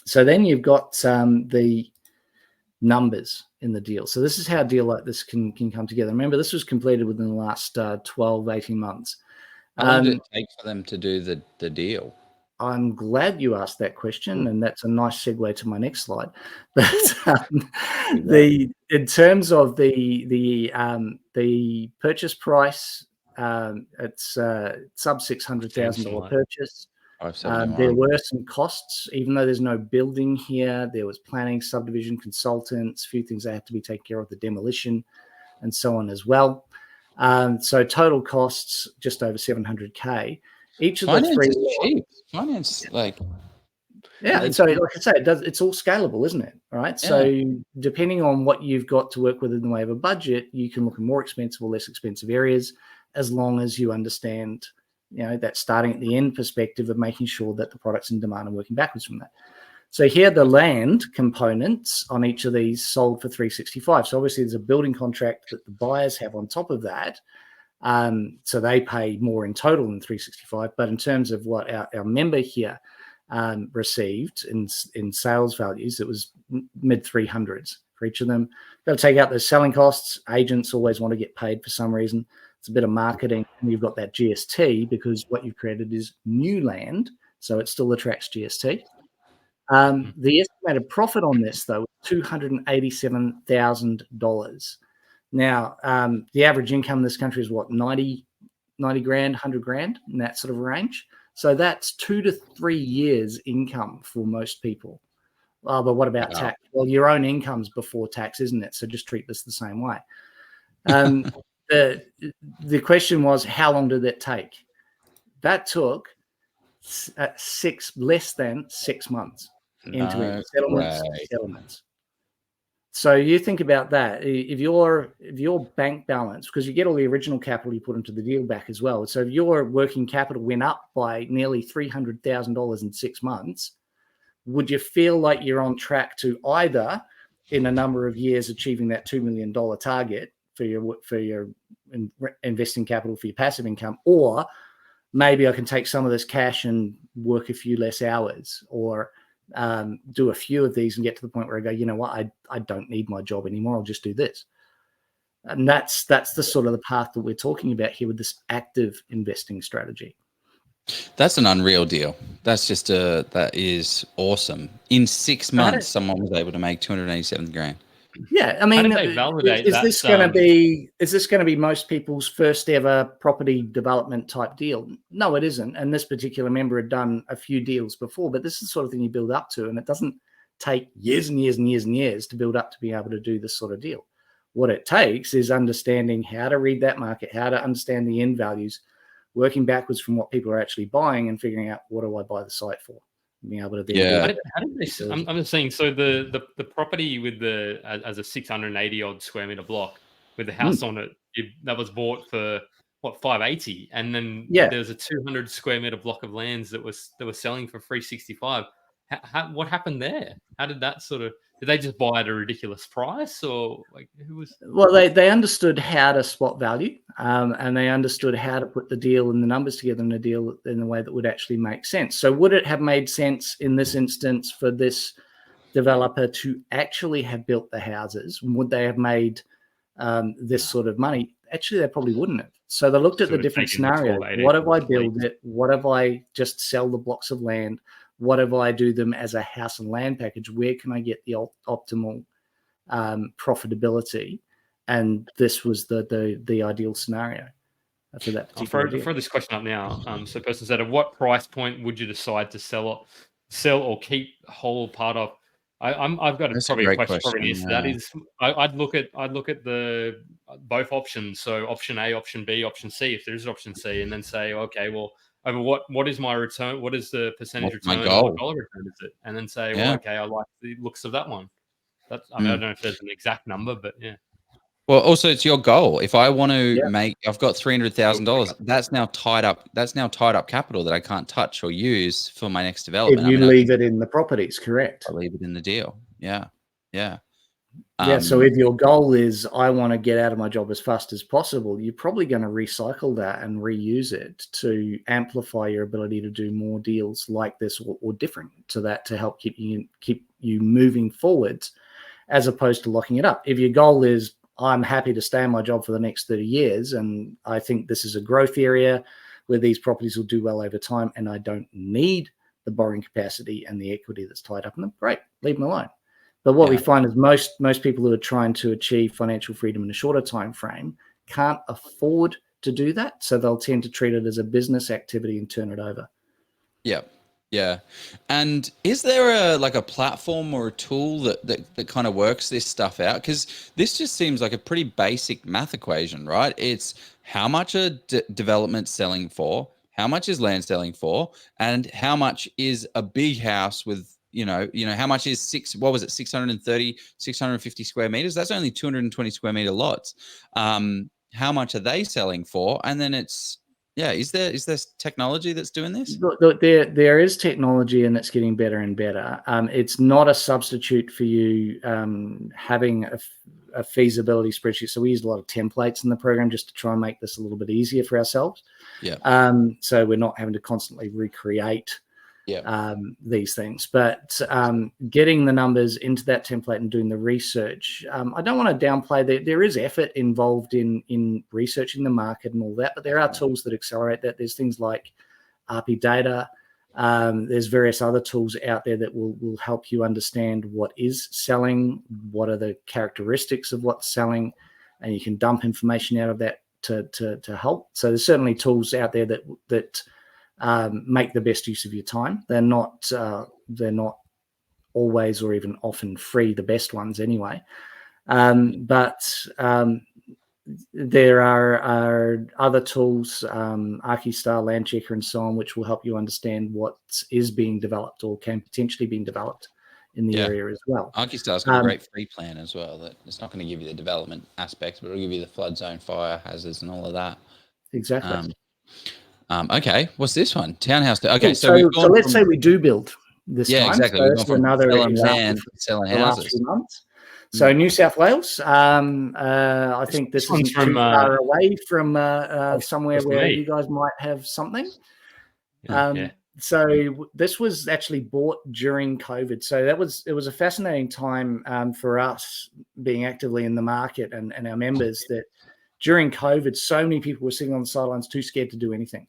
So then you've got the numbers in the deal. So this is how a deal like this can come together. Remember, this was completed within the last 12, 18 months. How long did it take for them to do the deal? I'm glad you asked that question, and that's a nice segue to my next slide. But in terms of the purchase price, it's sub $600,000 purchase. There were some costs, even though there's no building here. There was planning, subdivision, consultants, a few things that have to be taken care of, the demolition, and so on as well. So total costs just over $700K. Each of the 3 cheap. Finance, and so like I say, it's all scalable, isn't it? Right. Yeah. So depending on what you've got to work with in the way of a budget, you can look at more expensive or less expensive areas, as long as you understand, that starting at the end perspective of making sure that the product's in demand and working backwards from that. So here, the land components on each of these sold for $365. So obviously there's a building contract that the buyers have on top of that. So they pay more in total than $365. But in terms of what our member here received in sales values, it was mid 300s for each of them. Got to take out those selling costs. Agents always want to get paid for some reason. It's a bit of marketing, and you've got that GST because what you've created is new land, so it still attracts GST. The estimated profit on this, though, was $287,000. Now, the average income in this country is what, 90 grand, 100 grand, in that sort of range. So that's 2 to 3 years income for most people. But what about tax? Well, your own income's before tax, isn't it? So just treat this the same way. The question was, how long did that take? That took less than 6 months into settlements. So you think about that. If your bank balance, because you get all the original capital you put into the deal back as well. So if your working capital went up by nearly $300,000 in 6 months, would you feel like you're on track to either, in a number of years, achieving that $2 million target for your investing capital for your passive income, or maybe I can take some of this cash and work a few less hours, or do a few of these and get to the point where I go, you know what, I don't need my job anymore. I'll just do this. And that's the sort of the path that we're talking about here with this active investing strategy. That's an unreal deal. That is awesome. In 6 months, someone was able to make 287 grand. Yeah, I mean, how did they validate is this going to be most people's first ever property development type deal? No, it isn't. And this particular member had done a few deals before, but this is the sort of thing you build up to, and it doesn't take years and years and years and years to build up to be able to do this sort of deal. What it takes is understanding how to read that market, how to understand the end values, working backwards from what people are actually buying, and figuring out, what do I buy the site for? Being able to How did they? I'm just saying. So the property with as a 680 odd square meter block with the house on it, that was bought for what, 580, and then there's a 200 square meter block of lands that was selling for 365. What happened there? How did that did they just buy at a ridiculous price, or who was? Well, they understood how to spot value, and they understood how to put the deal and the numbers together in a deal in a way that would actually make sense. So would it have made sense in this instance for this developer to actually have built the houses? Would they have made this sort of money? Actually, they probably wouldn't have. So they looked at the different scenarios. What if I build it? What if I just sell the blocks of land? What if I do them as a house and land package? Where can I get the optimal profitability? And this was the ideal scenario for that particular deal. I'll throw this question up now. So, person said, at what price point would you decide to sell or keep whole part of? I've got probably a question. Probably answer that is, I'd look at the both options. So option A, option B, option C, if there is an option C, and then say, okay, well, over what is my return? What is the percentage return? What dollar return is it? And then say, well, okay, I like the looks of that one. That's, I mean, I don't know if there's an exact number, but yeah. Well, also it's your goal. If I want to Yeah. I've got $300,000. That's now tied up. That's now tied up capital that I can't touch or use for my next If development. you I mean, leave it in the properties, correct. I leave it in the deal. Yeah, yeah, Yeah. So if your goal is I want to get out of my job as fast as possible, you're probably going to recycle that and reuse it to amplify your ability to do more deals like this or different to that to help keep you moving forwards, as opposed to locking it up. If your goal is I'm happy to stay in my job for the next 30 years and I think this is a growth area where these properties will do well over time and I don't need the borrowing capacity and the equity that's tied up in them, great, leave them alone. But what we find is most people who are trying to achieve financial freedom in a shorter time frame can't afford to do that. So they'll tend to treat it as a business activity and turn it over. yeah, yeah. And is there a platform or a tool that kind of works this stuff out? Because this just seems like a pretty basic math equation, right? It's how much are development selling for, how much is land selling for, and how much is a big house with how much is 650 square meters? That's only 220 square meter lots. How much are they selling for? And then is there technology that's doing this? Look, there is technology and it's getting better and better. It's not a substitute for you having a feasibility spreadsheet. So we use a lot of templates in the program just to try and make this a little bit easier for ourselves. Yeah. So we're not having to constantly recreate these things, but getting the numbers into that template and doing the research. I don't want to downplay that there is effort involved in researching the market and all that, but there are tools that accelerate that. There's things like RP data. There's various other tools out there that will help you understand what is selling, what are the characteristics of what's selling, and you can dump information out of that to help. So there's certainly tools out there that make the best use of your time. They're not always or even often free, the best ones anyway. But there are other tools, ArchiStar, Landchecker, and so on, which will help you understand what is being developed or can potentially be developed in the area as well. ArchiStar's got a great free plan as well. That it's not going to give you the development aspects, but it'll give you the flood zone, fire hazards, and all of that. Exactly. Okay, what's this one? Townhouse. Okay, so let's say we do build this time. Exactly. So that's another example selling the houses. last few months. So New South Wales, I think this isn't too far away from somewhere where you guys might have something. So this was actually bought during COVID. So it was a fascinating time for us being actively in the market and our members that during COVID, so many people were sitting on the sidelines too scared to do anything.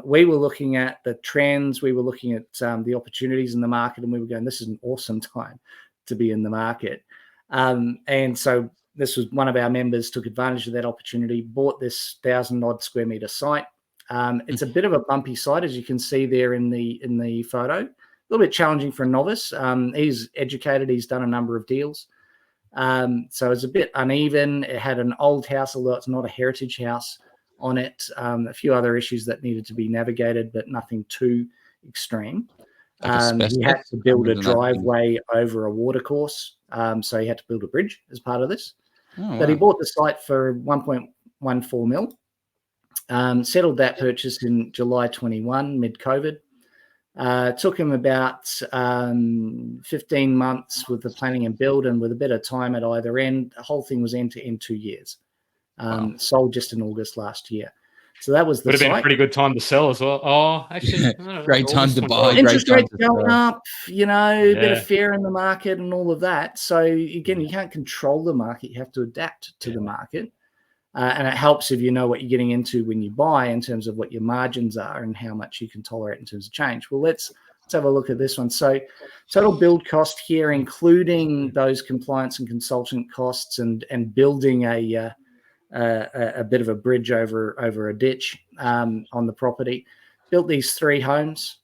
We were looking at the trends, we were looking at the opportunities in the market, and we were going, this is an awesome time to be in the market. And so this was one of our members took advantage of that opportunity, bought this 1,000-odd square meter site. It's a bit of a bumpy site, as you can see there in the photo. A little bit challenging for a novice. He's educated, he's done a number of deals. So it's a bit uneven. It had an old house, although it's not a heritage house on it. A few other issues that needed to be navigated, but nothing too extreme. He had to build a driveway over a watercourse. So he had to build a bridge as part of this. But he bought the site for 1.14 mil. Settled that purchase in July 21, mid-COVID. Took him about 15 months with the planning and build, and with a bit of time at either end. The whole thing was end-to-end 2 years. Sold just in August last year. So that was the would have been a pretty good time to sell as well. Oh, actually, great time to buy. Interest rates going up, a bit of fear in the market and all of that. So again, you can't control the market. You have to adapt to the market. And it helps if you know what you're getting into when you buy in terms of what your margins are and how much you can tolerate in terms of change. Well, let's have a look at this one. So total build cost here, including those compliance and consultant costs and building a bit of a bridge over a ditch on the property. Built these 3 homes,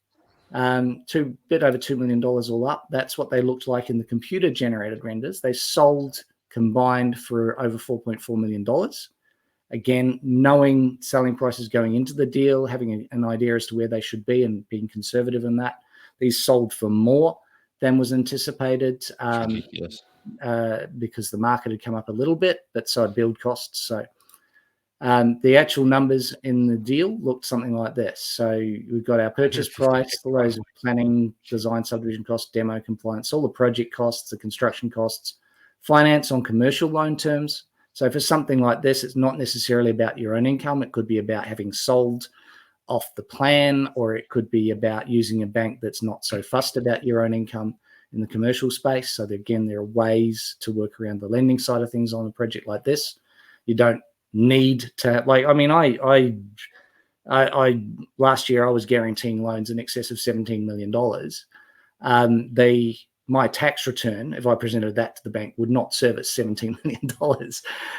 bit over $2 million all up. That's what they looked like in the computer generated renders. They sold combined for over $4.4 million. Again, knowing selling prices going into the deal, having an idea as to where they should be and being conservative in that. These sold for more than was anticipated. Ridiculous. Because the market had come up a little bit, but so had build costs. So the actual numbers in the deal looked something like this. So we've got our purchase price, all those planning, design, subdivision costs, demo compliance, all the project costs, the construction costs, finance on commercial loan terms. So for something like this, it's not necessarily about your own income. It could be about having sold off the plan, or it could be about using a bank that's not so fussed about your own income in the commercial space. So again, there are ways to work around the lending side of things on a project like this. You don't need to, like, I mean, I last year I was guaranteeing loans in excess of $17 million. My tax return, if I presented that to the bank, would not service $17 million.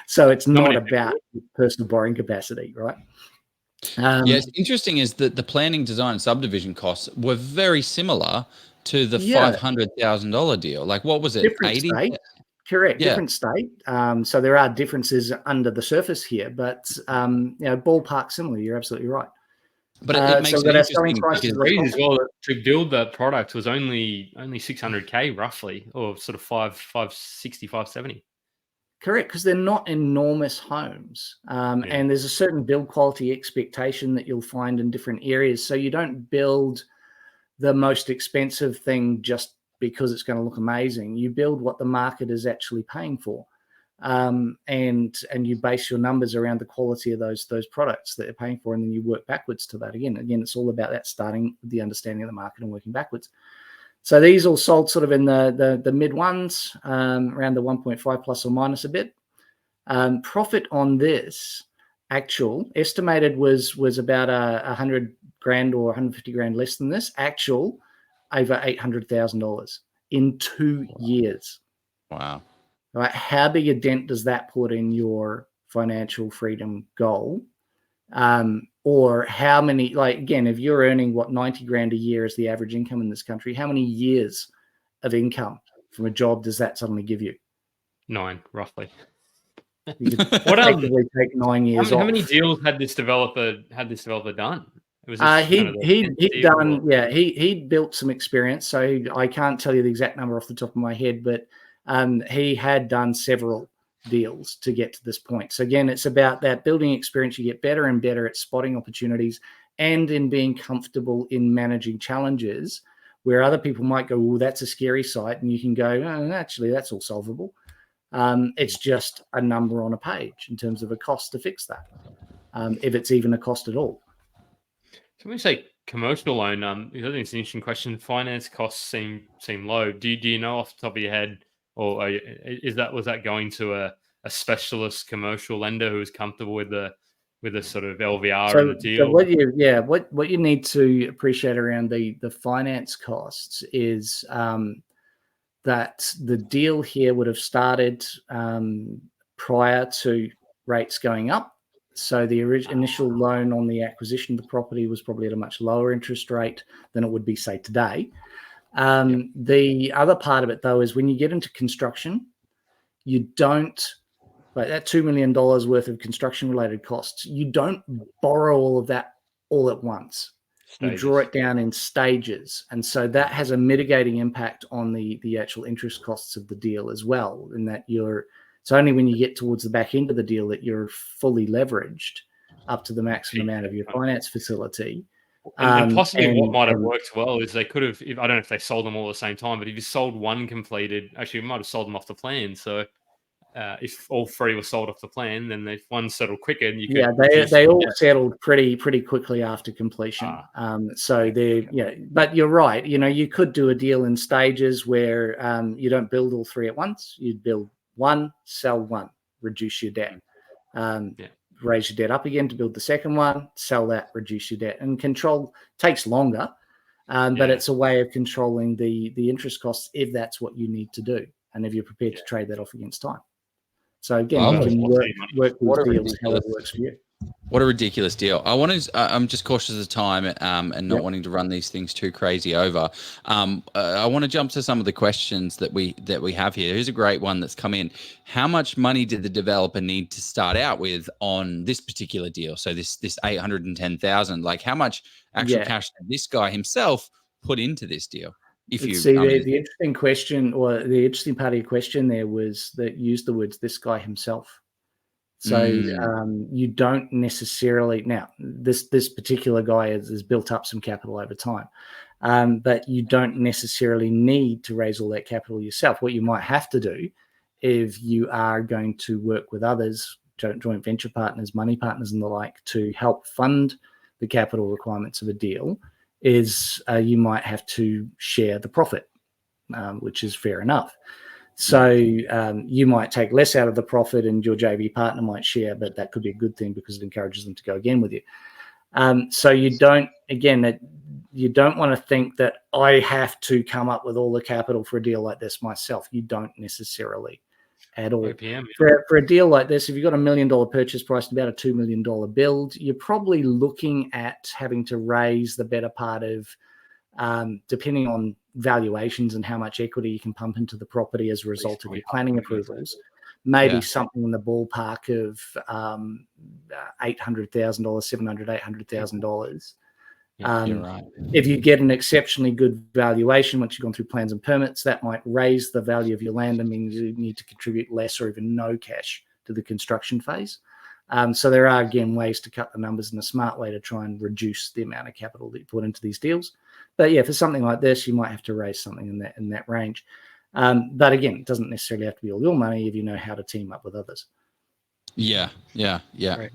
So it's not about personal borrowing capacity, right? It's interesting is that the planning, design, and subdivision costs were very similar to the $500,000 deal. Like, what was it? Different 80? state. Correct. Yeah. Different state. So there are differences under the surface here, but ballpark similar. You're absolutely right. But it makes it interesting because as well, to build that product was only $600K roughly, or sort of 560, 570. Correct, because they're not enormous homes, and there's a certain build quality expectation that you'll find in different areas. So you don't build the most expensive thing just because it's going to look amazing. You build what the market is actually paying for, and you base your numbers around the quality of those products that they're paying for, and then you work backwards to that. Again, it's all about that, starting with the understanding of the market and working backwards. So these all sold sort of in the mid ones, around the 1.5 plus or minus a bit. Profit on this actual estimated was about $100,000 or 150 grand less than this. Actual over $800,000 in 2 years. Wow. Right? How big a dent does that put in your financial freedom goal? Or how many, like, again, if you're earning 90 grand a year is the average income in this country, how many years of income from a job does that suddenly give you? 9, roughly. You could effectively take 9 years off. How many deals had this developer done? He built some experience, so I can't tell you the exact number off the top of my head, but he had done several deals to get to this point. So again, it's about that building experience. You get better and better at spotting opportunities and in being comfortable in managing challenges where other people might go, well, that's a scary site, and you can go, oh, actually, that's all solvable. It's just a number on a page in terms of a cost to fix that, if it's even a cost at all. So when you say commercial loan, I think it's an interesting question. Finance costs seem low. Do you know off the top of your head, or was that going to a specialist commercial lender who is comfortable with the sort of LVR and the deal? So what you need to appreciate around the finance costs is that the deal here would have started prior to rates going up. So the initial loan on the acquisition of the property was probably at a much lower interest rate than it would be, say, today. The other part of it, though, is when you get into construction, you don't, like that $2 million worth of construction-related costs, you don't borrow all of that all at once. You draw it down in stages. And so that has a mitigating impact on the actual interest costs of the deal as well, in that it's only when you get towards the back end of the deal that you're fully leveraged up to the maximum amount of your finance facility. And possibly what might have worked well is they could have, I don't know if they sold them all at the same time, but if you sold one completed, actually you might have sold them off the plan. So if all three were sold off the plan, then if one settled quicker, you could. Yeah, they all settled pretty quickly after completion. But you're right. You could do a deal in stages where you don't build all three at once. You'd build one, sell one, reduce your debt. Raise your debt up again to build the second one, sell that, reduce your debt. And control takes longer, but it's a way of controlling the interest costs if that's what you need to do, and if you're prepared to trade that off against time. So again, you can work with deals how it works for you. What a ridiculous deal. I'm just cautious of time and not wanting to run these things too crazy over. I want to jump to some of the questions that we have here. Here's a great one that's come in. How much money did the developer need to start out with on this particular deal? So this $810,000, like how much actual cash did this guy himself put into this deal? If you, See, I mean, the interesting question, or the interesting part of your question there, was that used the words "this guy himself." So you don't necessarily now this particular guy has built up some capital over time, but you don't necessarily need to raise all that capital yourself. What you might have to do, if you are going to work with others, joint venture partners, money partners, and the like, to help fund the capital requirements of a deal, is you might have to share the profit, which is fair enough. So you might take less out of the profit and your JV partner might share, but that could be a good thing because it encourages them to go again with you. So you don't want to think that I have to come up with all the capital for a deal like this myself. You don't necessarily at all. OPM, For a deal like this, if you've got $1 million purchase price and about a $2 million build, you're probably looking at having to raise the better part of, depending on valuations and how much equity you can pump into the property as a result of your planning approvals, maybe something in the ballpark of $800,000, $700,000, $800,000. you're right. If you get an exceptionally good valuation once you've gone through plans and permits, that might raise the value of your land and mean you need to contribute less or even no cash to the construction phase. So there are, again, ways to cut the numbers in a smart way to try and reduce the amount of capital that you put into these deals. But yeah, for something like this, you might have to raise something in that range. But again, it doesn't necessarily have to be all your money if you know how to team up with others. Yeah. Right.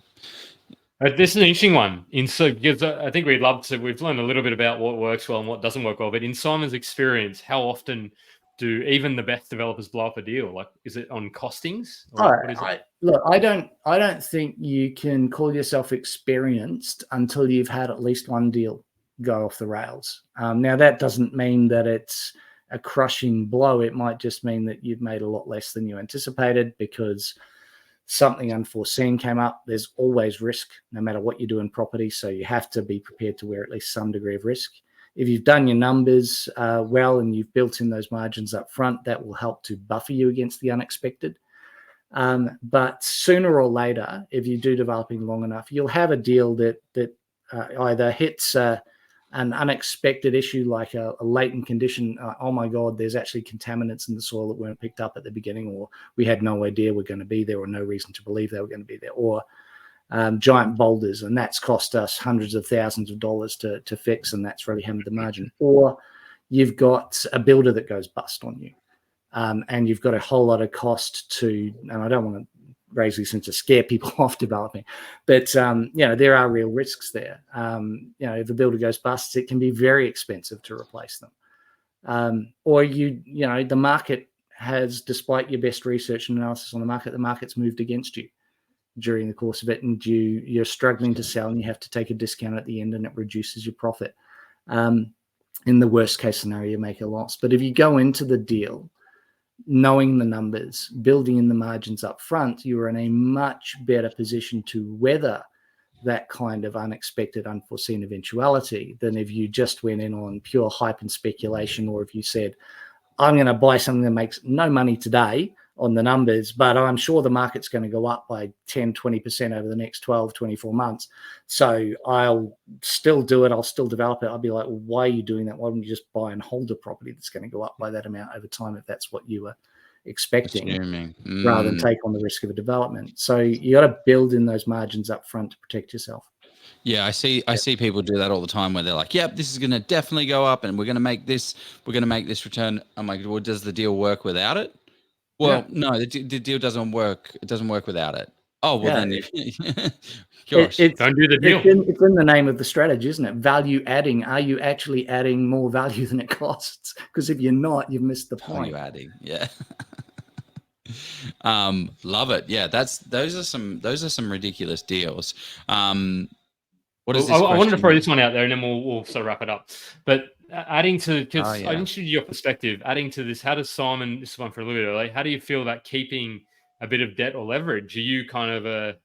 This is an interesting one. Because I think we've learned a little bit about what works well and what doesn't work well. But in Simon's experience, how often do even the best developers blow up a deal? Like, is it on costings? What is it? Look, I don't think you can call yourself experienced until you've had at least one deal go off the rails. Now, that doesn't mean that it's a crushing blow. It might just mean that you've made a lot less than you anticipated because something unforeseen came up. There's always risk, no matter what you do in property. So you have to be prepared to wear at least some degree of risk. If you've done your numbers well and you've built in those margins up front, that will help to buffer you against the unexpected. But sooner or later, if you do developing long enough, you'll have a deal that either hits an unexpected issue like a latent condition. Oh my God, there's actually contaminants in the soil that weren't picked up at the beginning, or we had no idea we're going to be there or no reason to believe they were going to be there, or giant boulders, and that's cost us hundreds of thousands of dollars to fix, and that's really hammered the margin. Or you've got a builder that goes bust on you, and you've got a whole lot of cost to, and I don't want to raise these things to scare people off developing, but there are real risks there. If a builder goes bust, it can be very expensive to replace them. Or the market has, despite your best research and analysis on the market's moved against you during the course of it, and you're struggling to sell and you have to take a discount at the end and it reduces your profit. In the worst case scenario, you make a loss. But if you go into the deal knowing the numbers, building in the margins up front, you're in a much better position to weather that kind of unexpected, unforeseen eventuality than if you just went in on pure hype and speculation, or if you said, I'm going to buy something that makes no money today on the numbers, but I'm sure the market's going to go up by 10, 20% over the next 12, 24 months. So I'll still do it. I'll still develop it. I'll be like, well, why are you doing that? Why don't you just buy and hold a property that's going to go up by that amount over time if that's what you were expecting, rather than take on the risk of a development? So you got to build in those margins up front to protect yourself. Yeah, I see people do that all the time where they're like, yep, this is going to definitely go up and we're going to make this return. I'm like, well, does the deal work without it? Well, no, the deal doesn't work. It doesn't work without it. Oh, well, then gosh. Don't do the deal. It's in the name of the strategy, isn't it? Value adding. Are you actually adding more value than it costs? Because if you're not, you've missed the point. Value adding, yeah. Love it. Yeah, those are some ridiculous deals. What is this? I wanted to throw this one out there, and then we'll sort of wrap it up. But adding to, because I'm interested in your perspective, adding to this, how does Simon? This is one for a little bit early. How do you feel about keeping a bit of debt or leverage? Are you kind of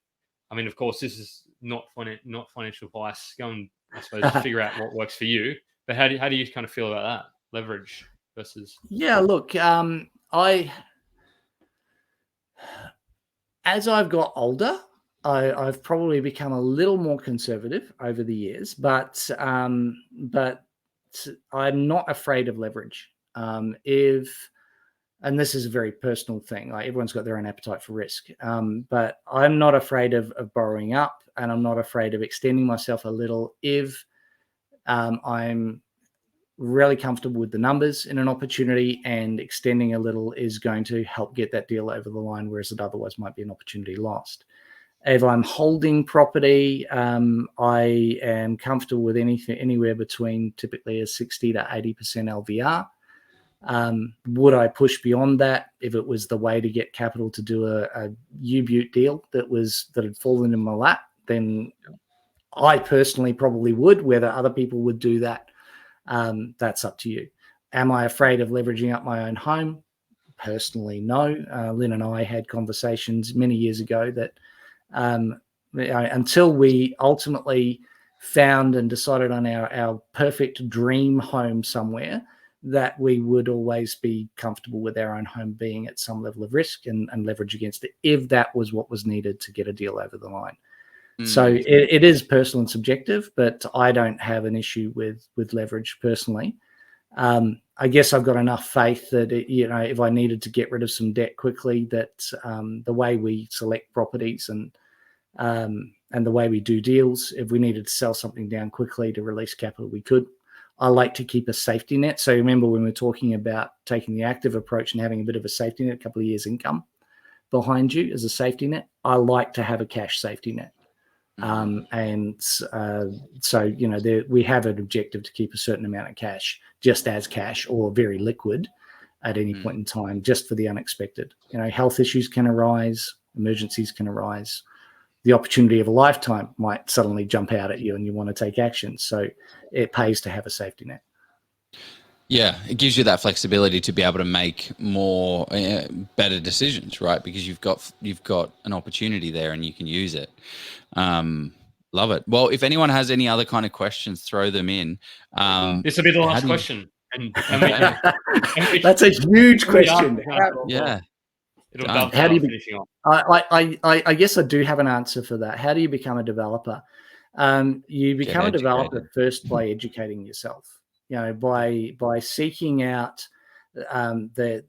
I mean, of course, this is not financial advice. Go and, I suppose, figure out what works for you. But how do you kind of feel about that leverage versus? Yeah, look, as I've got older, I've probably become a little more conservative over the years, but I'm not afraid of leverage. And this is a very personal thing. Like, everyone's got their own appetite for risk. But I'm not afraid of borrowing up, and I'm not afraid of extending myself a little if I'm really comfortable with the numbers in an opportunity, and extending a little is going to help get that deal over the line, whereas it otherwise might be an opportunity lost. If I'm holding property, I am comfortable with anything anywhere between typically a 60 to 80% LVR. Would I push beyond that if it was the way to get capital to do a U-Butte deal that had fallen in my lap? Then I personally probably would. Whether other people would do that, that's up to you. Am I afraid of leveraging up my own home? Personally, no. Lynn and I had conversations many years ago that until we ultimately found and decided on our perfect dream home somewhere, that we would always be comfortable with our own home being at some level of risk and leverage against it if that was what was needed to get a deal over the line. So it is personal and subjective, but I don't have an issue with leverage personally. I guess I've got enough faith that if I needed to get rid of some debt quickly, that the way we select properties and the way we do deals, if we needed to sell something down quickly to release capital, we could. I like to keep a safety net. So remember when we were talking about taking the active approach and having a bit of a safety net, a couple of years income behind you as a safety net, I like to have a cash safety net. We have an objective to keep a certain amount of cash, just as cash or very liquid at any point in time, just for the unexpected. Health issues can arise, emergencies can arise. The opportunity of a lifetime might suddenly jump out at you and you want to take action. So it pays to have a safety net. Yeah, it gives you that flexibility to be able to make more better decisions, right? Because you've got an opportunity there and you can use it. Love it. Well, if anyone has any other kind of questions, throw them in. This will be the last question. That's a huge question. Yeah. It'll dovetail How do you finishing off. I guess I do have an answer for that. How do you become a developer? You become a developer first by educating yourself. By seeking out the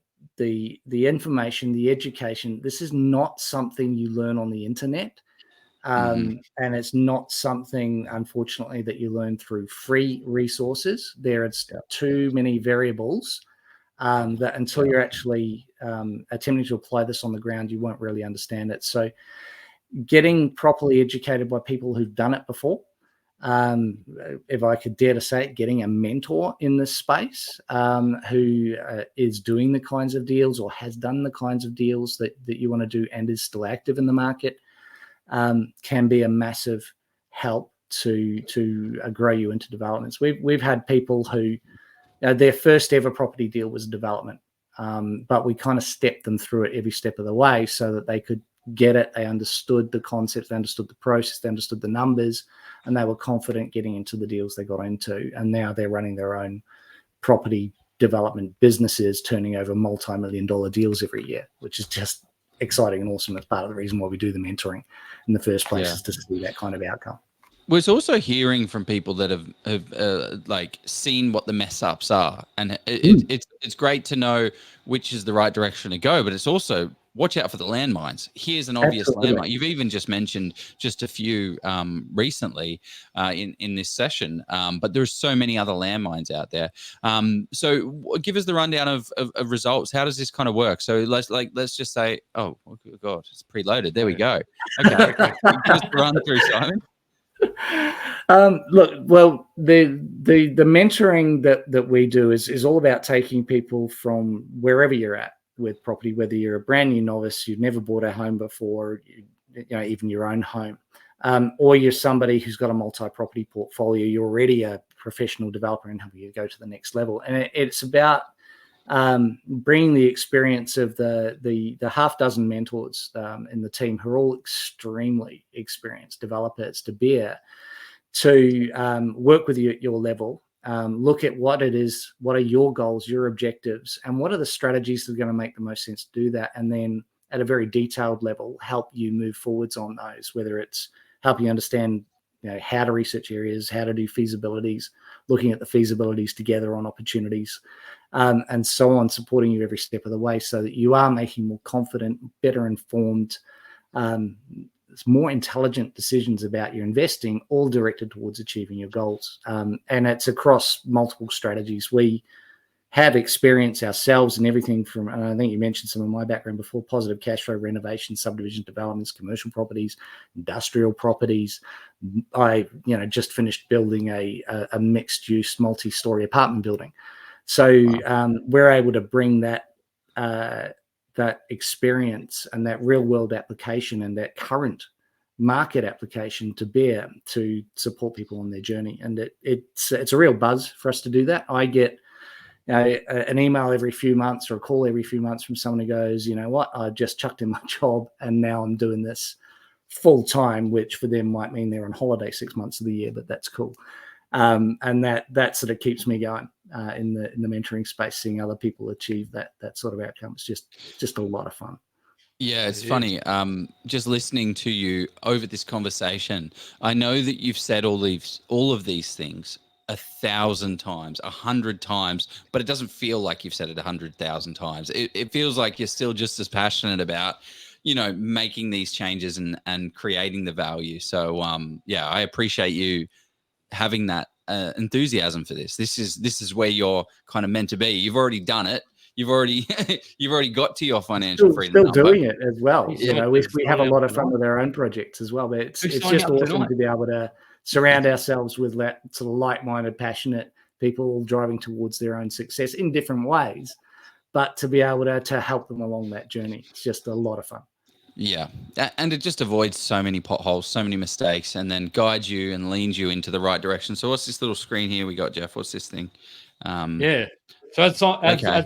information, the education. This is not something you learn on the internet, and it's not something, unfortunately, that you learn through free resources. There's too many variables that until you're actually attempting to apply this on the ground, you won't really understand it. So getting properly educated by people who've done it before, if I could dare to say it, getting a mentor in this space who is doing the kinds of deals or has done the kinds of deals that you want to do and is still active in the market can be a massive help to grow you into developments. We've had people who their first ever property deal was a development, but we kind of stepped them through it every step of the way so that they could get it. They understood the concepts, they understood the process, they understood the numbers, and they were confident getting into the deals they got into. And now they're running their own property development businesses, turning over multi-million-dollar deals every year, which is just exciting and awesome. That's part of the reason why we do the mentoring in the first place, is to see that kind of outcome. We're also hearing from people that have like seen what the mess ups are, and it's great to know which is the right direction to go, but it's also watch out for the landmines. Here's an obvious landmine. You've even just mentioned just a few recently in this session, but there's so many other landmines out there. So give us the rundown of results. How does this kind of work? So let's just say, oh God, it's preloaded. There we go. Okay, just run through, Simon. Look, well, the mentoring that we do is all about taking people from wherever you're at with property, whether you're a brand new novice, you've never bought a home before, even your own home, or you're somebody who's got a multi-property portfolio, you're already a professional developer and helping you go to the next level. And it's about bringing the experience of the half dozen mentors in the team who are all extremely experienced developers to bear to work with you at your level, look at what it is, what are your goals, your objectives, and what are the strategies that are going to make the most sense to do that, and then at a very detailed level help you move forwards on those, whether it's helping you understand how to research areas, how to do feasibilities, looking at the feasibilities together on opportunities, and so on, supporting you every step of the way so that you are making more confident, better informed, more intelligent decisions about your investing, all directed towards achieving your goals. And it's across multiple strategies. We have experience ourselves in everything from, and I think you mentioned some of my background before, positive cash flow renovation, subdivision developments, commercial properties, industrial properties. I, just finished building a mixed use multi-story apartment building. So we're able to bring that experience and that real world application and that current market application to bear to support people on their journey. And it's a real buzz for us to do that. I get an email every few months or a call every few months from someone who goes, you know what, I just chucked in my job and now I'm doing this full time, which for them might mean they're on holiday 6 months of the year, but that's cool. And that sort of keeps me going in the mentoring space, seeing other people achieve that sort of outcome. It's just a lot of fun. Yeah, it's funny. Just listening to you over this conversation, I know that you've said all of these things 1,000 times, 100 times, but it doesn't feel like you've said it 100,000 times. It feels like you're still just as passionate about, making these changes and creating the value. So, I appreciate you having that enthusiasm for this. This is where you're kind of meant to be. You've already done it. You've already got to your financial freedom. Still doing it as well. Yeah. We have a lot of fun with our own projects as well. But it's just awesome to be able to surround ourselves with that sort of like-minded, passionate people driving towards their own success in different ways, but to be able to help them along that journey. It's just a lot of fun. Yeah. And it just avoids so many potholes, so many mistakes, and then guides you and leans you into the right direction. So what's this little screen here we got, Jeff? What's this thing? Yeah. So as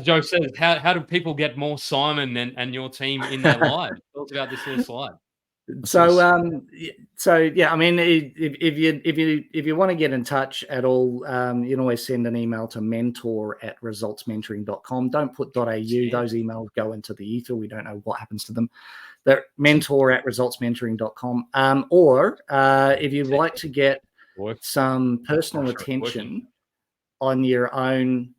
Joe says, how do people get more Simon and your team in their lives? Tell us about this little slide. I mean, if you want to get in touch at all, you can always send an email to mentor@resultsmentoring.com. Don't put .au; those emails go into the ether. We don't know what happens to them. They're mentor@resultsmentoring.com. Or if you'd like to get some personal attention on your own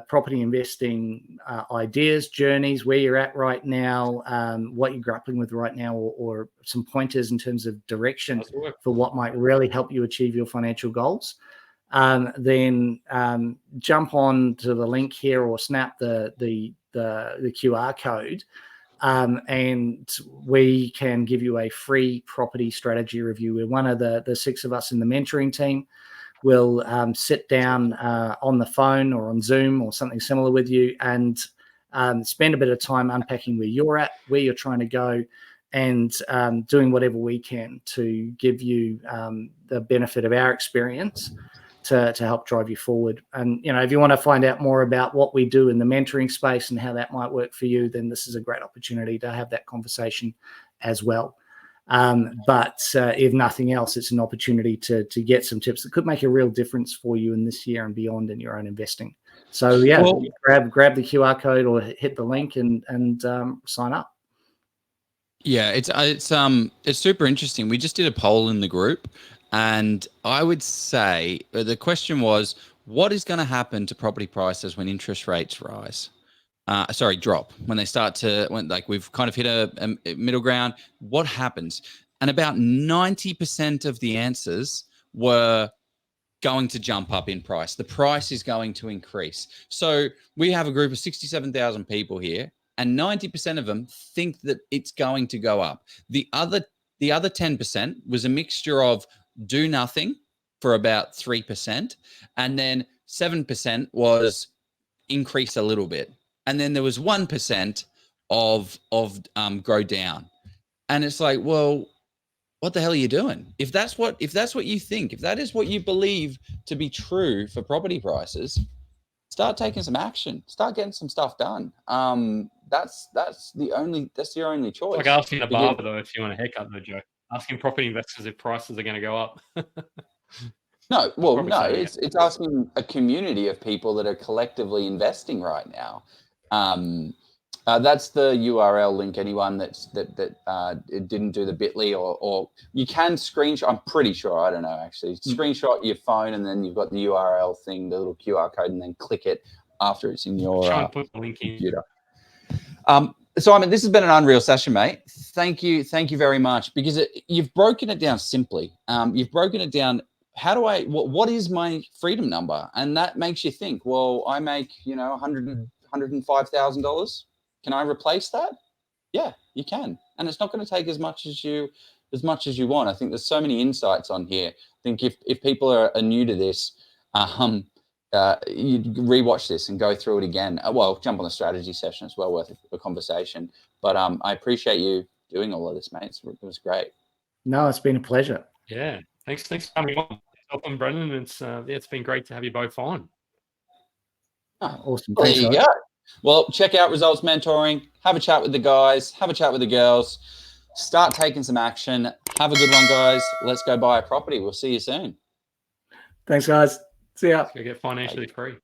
property investing ideas, journeys, where you're at right now, what you're grappling with right now, or some pointers in terms of direction for what might really help you achieve your financial goals, then jump on to the link here or snap the QR code, and we can give you a free property strategy review. We're one of the 6 of us in the mentoring team. We'll sit down on the phone or on Zoom or something similar with you and spend a bit of time unpacking where you're at, where you're trying to go, and doing whatever we can to give you the benefit of our experience to help drive you forward. And, if you want to find out more about what we do in the mentoring space and how that might work for you, then this is a great opportunity to have that conversation as well. But if nothing else, it's an opportunity to get some tips that could make a real difference for you in this year and beyond in your own investing. So grab the QR code or hit the link and sign up. Yeah, it's super interesting. We just did a poll in the group, and I would say the question was, what is going to happen to property prices when interest rates rise? Drop, when they start to, we've kind of hit a middle ground, what happens? And about 90% of the answers were going to jump up in price. The price is going to increase. So we have a group of 67,000 people here, and 90% of them think that it's going to go up. The other 10% was a mixture of do nothing for about 3%, and then 7% was increase a little bit. And then there was 1% of go down. And it's like, well, what the hell are you doing? If that's what you think, if that is what you believe to be true for property prices, start taking some action, start getting some stuff done. That's your only choice. It's like asking a barber though if you want a haircut, though, Joe. Asking property investors if prices are going to go up. No, it's asking a community of people that are collectively investing right now. That's the URL link. Anyone that didn't do the bit.ly or you can screenshot. I'm pretty sure. I don't know actually. Screenshot your phone and then you've got the URL thing, the little QR code, and then click it after it's in your Try and put the link in. computer. So I mean, this has been an unreal session, mate. Thank you very much, because you've broken it down simply. You've broken it down. How do I? What is my freedom number? And that makes you think. Well, I make $105,000. Can I replace that? Yeah, you can, and it's not going to take as much as you want. I think there's so many insights on here. I think if people are new to this, you rewatch this and go through it again. Well, jump on the strategy session. It's well worth a conversation. But I appreciate you doing all of this, mate. It was great. No, it's been a pleasure. Yeah, thanks for coming on. Welcome, Brendan. It's been great to have you both on. Oh, awesome. There Thanks, you guys. go. Well, check out Results Mentoring. Have a chat with the guys. Have a chat with the girls. Start taking some action. Have a good one, guys. Let's go buy a property. We'll see you soon. Thanks, guys. See ya. Go get financially free.